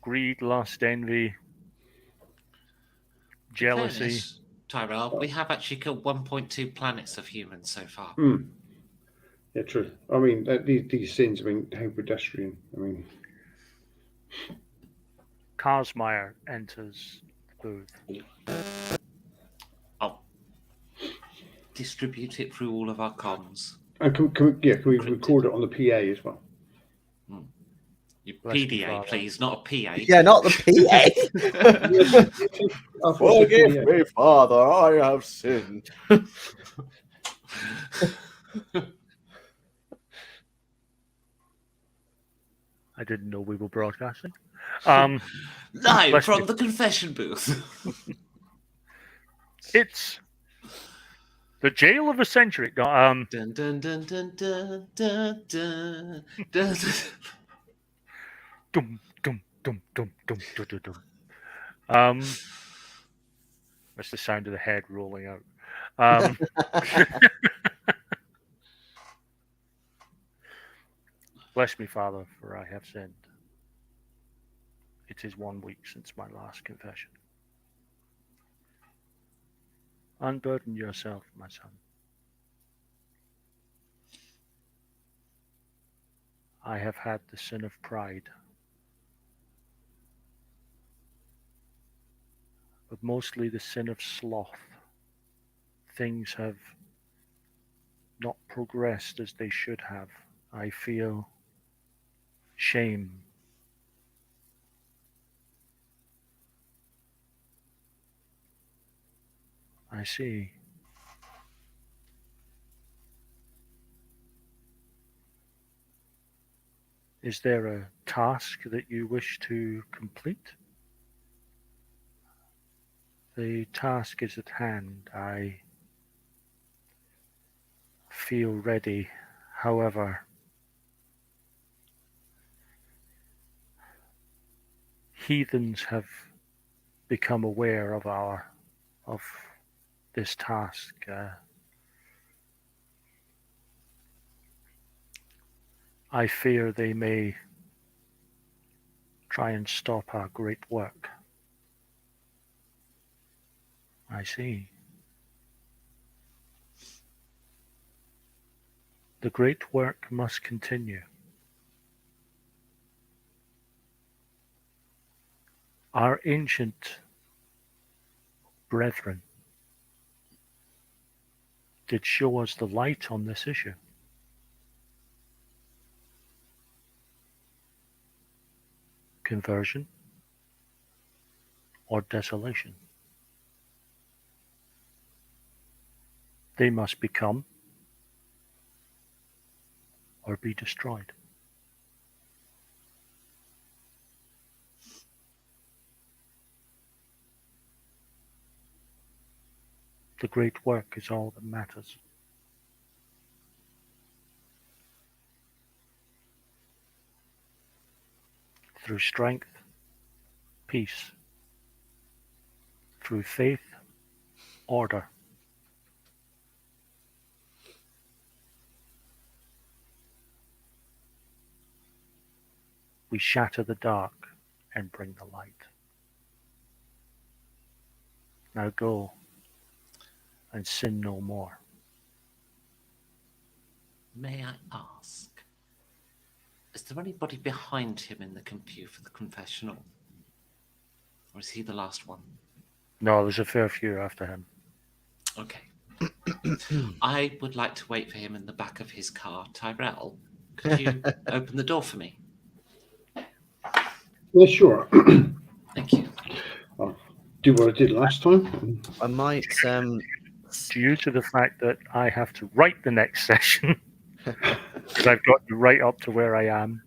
greed, lust, envy, jealousy. Fairness, Tyrell, we have actually killed 1.2 planets of humans so far. Yeah, true. I mean, these sins. I mean, how pedestrian. I mean, Karsmeyer enters the booth. I'll distribute it through all of our comms. and can we Encrypted. record it on the PA as well? Your Bless me, PDA, Father. please, not a PA. Yeah, not the PA. Forgive me, Father, I have sinned. I didn't know we were broadcasting. Live Bless from me. the confession booth. It's the jail of a century. Dun, dun, dun, dun, dun, dun, dun, dun. Dum, dum, dum, dum, dum, dum, dum, dum. That's the sound of the head rolling out. Bless me, Father, for I have sinned. It is 1 week since my last confession. Unburden yourself, my son. I have had the sin of pride, but mostly the sin of sloth. Things have not progressed as they should have. I feel shame. I see. Is there a task that you wish to complete? The task is at hand. I feel ready. However, heathens have become aware of this task. I fear they may try and stop our great work. I see. The great work must continue. Our ancient brethren did show us the light on this issue. Conversion or desolation. They must become or be destroyed. The great work is all that matters. Through strength, peace. Through faith, order. We shatter the dark and bring the light. Now go and sin no more. May I ask, is there anybody behind him in the queue for the confessional? Or is he the last one? No, there's a fair few after him. Okay. I would like to wait for him in the back of his car. Tyrell, could you open the door for me? Yeah, sure. Thank you. I'll do what I did last time. I might. Due to the fact that I have to write the next session, because I've got you right up to where I am,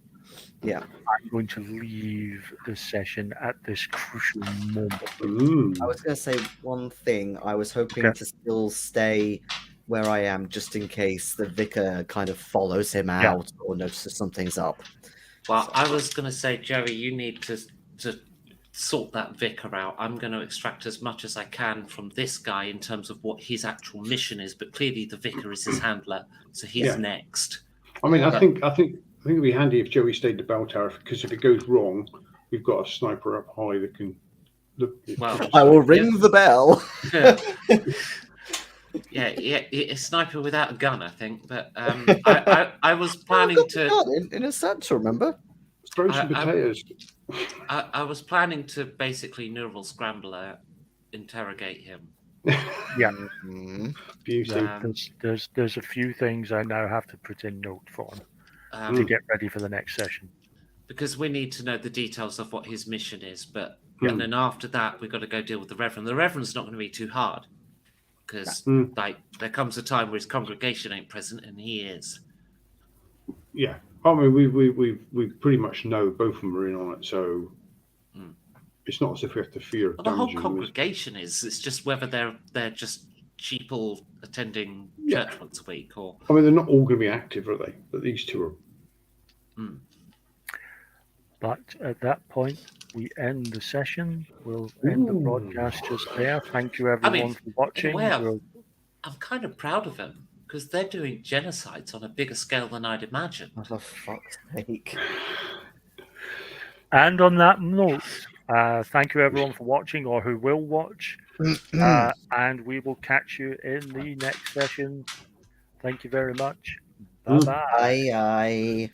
Yeah. I'm going to leave this session at this crucial moment. Mm. I was going to say one thing. I was hoping Okay. to still stay where I am just in case the vicar kind of follows him Yeah. out or notices something's up. Well, I was going to say, Jerry, you need to sort that vicar out. I'm going to extract as much as I can from this guy in terms of what his actual mission is, but clearly the vicar is his handler, so he's Yeah. next. I mean, I Yeah. think it'd be handy if Joey stayed the bell tower, because if it goes wrong, we've got a sniper up high that can look. Well, I will ring the bell. yeah, a sniper without a gun, I think. But I was planning to. In a sense, remember? Throw some potatoes. I was planning to basically neural scrambler interrogate him. Yeah. Mhm. Beauty. There's a few things I now have to put in note for him to get ready for the next session. Because we need to know the details of what his mission is. But Yeah. and then after that, we've got to go deal with the Reverend. The Reverend's not going to be too hard, because like there comes a time where his congregation ain't present, and he is. Yeah. I mean, we pretty much know both of them are in on it, so it's not as if we have to fear Well, the whole damaging them. congregation is. It's just whether they're just sheeple attending Yeah. church once a week, or I mean, they're not all going to be active, are they? But these two are. But at that point, we end the session. We'll end the Ooh. broadcast just there. Thank you, everyone, for watching. well, I'm kind of proud of them because they're doing genocides on a bigger scale than I'd imagined. Oh, for fuck's sake. And on that note, thank you, everyone, for watching or who will watch. And we will catch you in the next session. Thank you very much. Bye-bye. Aye, aye.